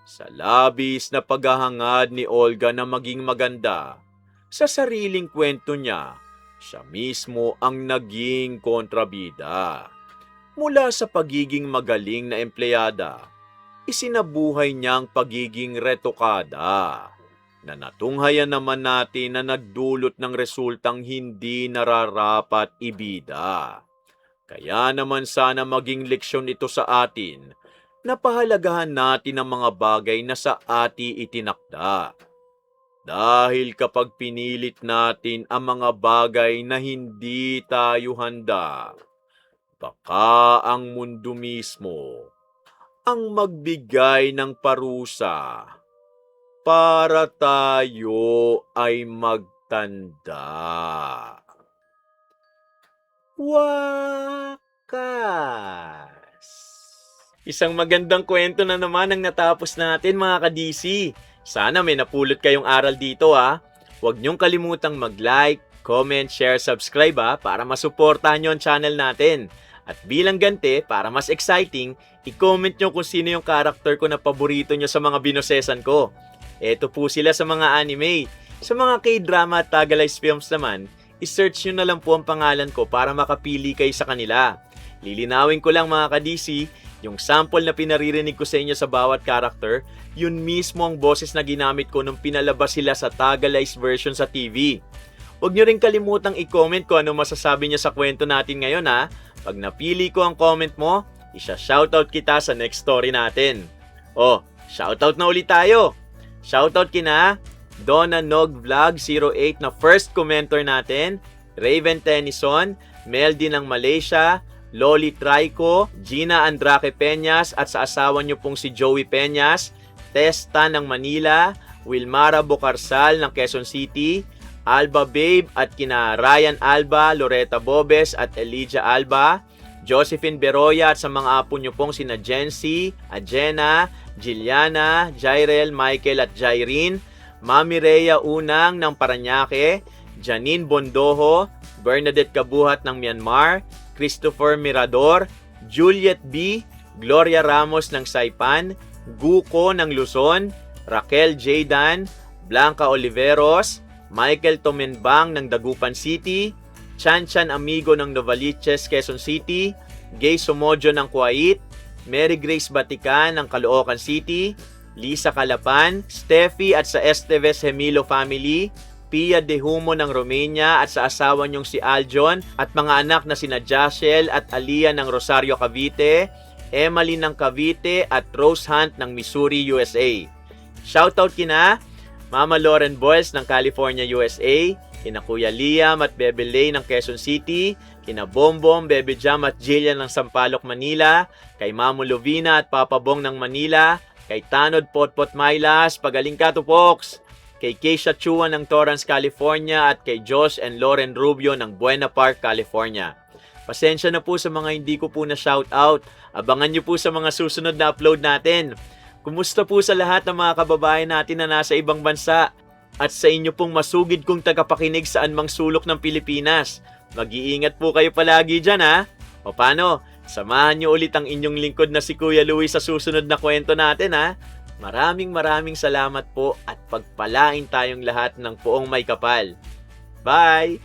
Sa labis na paghahangad ni Olga na maging maganda, sa sariling kwento niya, siya mismo ang naging kontrabida. Mula sa pagiging magaling na empleyada, isinabuhay niya ang pagiging retokada, na natunghayan naman natin na nagdulot ng resultang hindi nararapat ibida. Kaya naman sana maging leksyon ito sa atin, na pahalagahan natin ang mga bagay na sa ati itinakda. Dahil kapag pinilit natin ang mga bagay na hindi tayo handa, baka ang mundo mismo ang magbigay ng parusa para tayo ay magtanda. Wakas! Isang magandang kwento na naman ang natapos natin mga ka-DC. Sana may napulot kayong aral dito ha. Huwag niyong kalimutang mag-like, comment, share, subscribe para masuportahan niyo ang channel natin. At bilang ganti, para mas exciting, i-comment niyo kung sino yung character ko na paborito niyo sa mga binosesan ko. Eto po sila sa mga anime. Sa mga K-drama at Tagalized films naman, i-search nyo na lang po ang pangalan ko para makapili kayo sa kanila. Lilinawin ko lang mga ka-DC, yung sample na pinaririnig ko sa inyo sa bawat character, yun mismo ang boses na ginamit ko nung pinalabas sila sa Tagalized version sa TV. Huwag nyo rin kalimutang i-comment kung ano masasabi niya sa kwento natin ngayon ha. Pag napili ko ang comment mo, isa-shoutout kita sa next story natin. Oh, shoutout na ulit tayo! Shoutout kina Donna Nog Vlog 08 na first commenter natin, Raven Tennyson, Meldy ng Malaysia, Loli Trico, Gina Andraque Peñas at sa asawa niyo pong si Joey Peñas, Testa ng Manila, Wilmara Bocarsal ng Quezon City, Alba Babe at kina Ryan Alba, Loretta Bobes at Elijah Alba, Josephine Beroya at sa mga apo niyo pong sina Jency, Ajena, Jiliana, Jairel, Michael at Jairine, Mami Rhea Unang ng Parañaque, Janine Bondoho, Bernadette Kabuhat ng Myanmar, Christopher Mirador, Juliet B, Gloria Ramos ng Saipan, Guko ng Luzon, Raquel Jaydan, Blanca Oliveros, Michael Tomenbang ng Dagupan City, Chanchan Amigo ng Novaliches, Quezon City, Gay Somojo ng Kuwait, Mary Grace Batican ng Caloocan City, Lisa Calapan, Steffi at sa Esteves Hemilo family, Pia De Humo ng Romania at sa asawa niyong si Aljon at mga anak na sina Jashel at Alia ng Rosario Cavite, Emily ng Cavite at Rose Hunt ng Missouri, USA. Shoutout kina Mama Lauren Boyles ng California, USA, kina Kuya Liam at Bebe Lay ng Quezon City, kina Bombom, Bebe Jam at Jillian ng Sampaloc, Manila, kay Mamo Lovina at Papa Bong ng Manila, kay Tanod Potpot Mylas, pagaling ka to Pox, kay Keisha Chua ng Torrance, California at kay Josh and Lauren Rubio ng Buena Park, California. Pasensya na po sa mga hindi ko po na shoutout. Abangan nyo po sa mga susunod na upload natin. Kumusta po sa lahat ng mga kababayan natin na nasa ibang bansa at sa inyo pong masugid kong tagapakinig saan mang sulok ng Pilipinas. Mag-iingat po kayo palagi dyan ha. O paano? Samahan nyo ulit ang inyong lingkod na si Kuya Louie sa susunod na kwento natin ha. Maraming salamat po at pagpalain tayong lahat ng poong may kapal. Bye!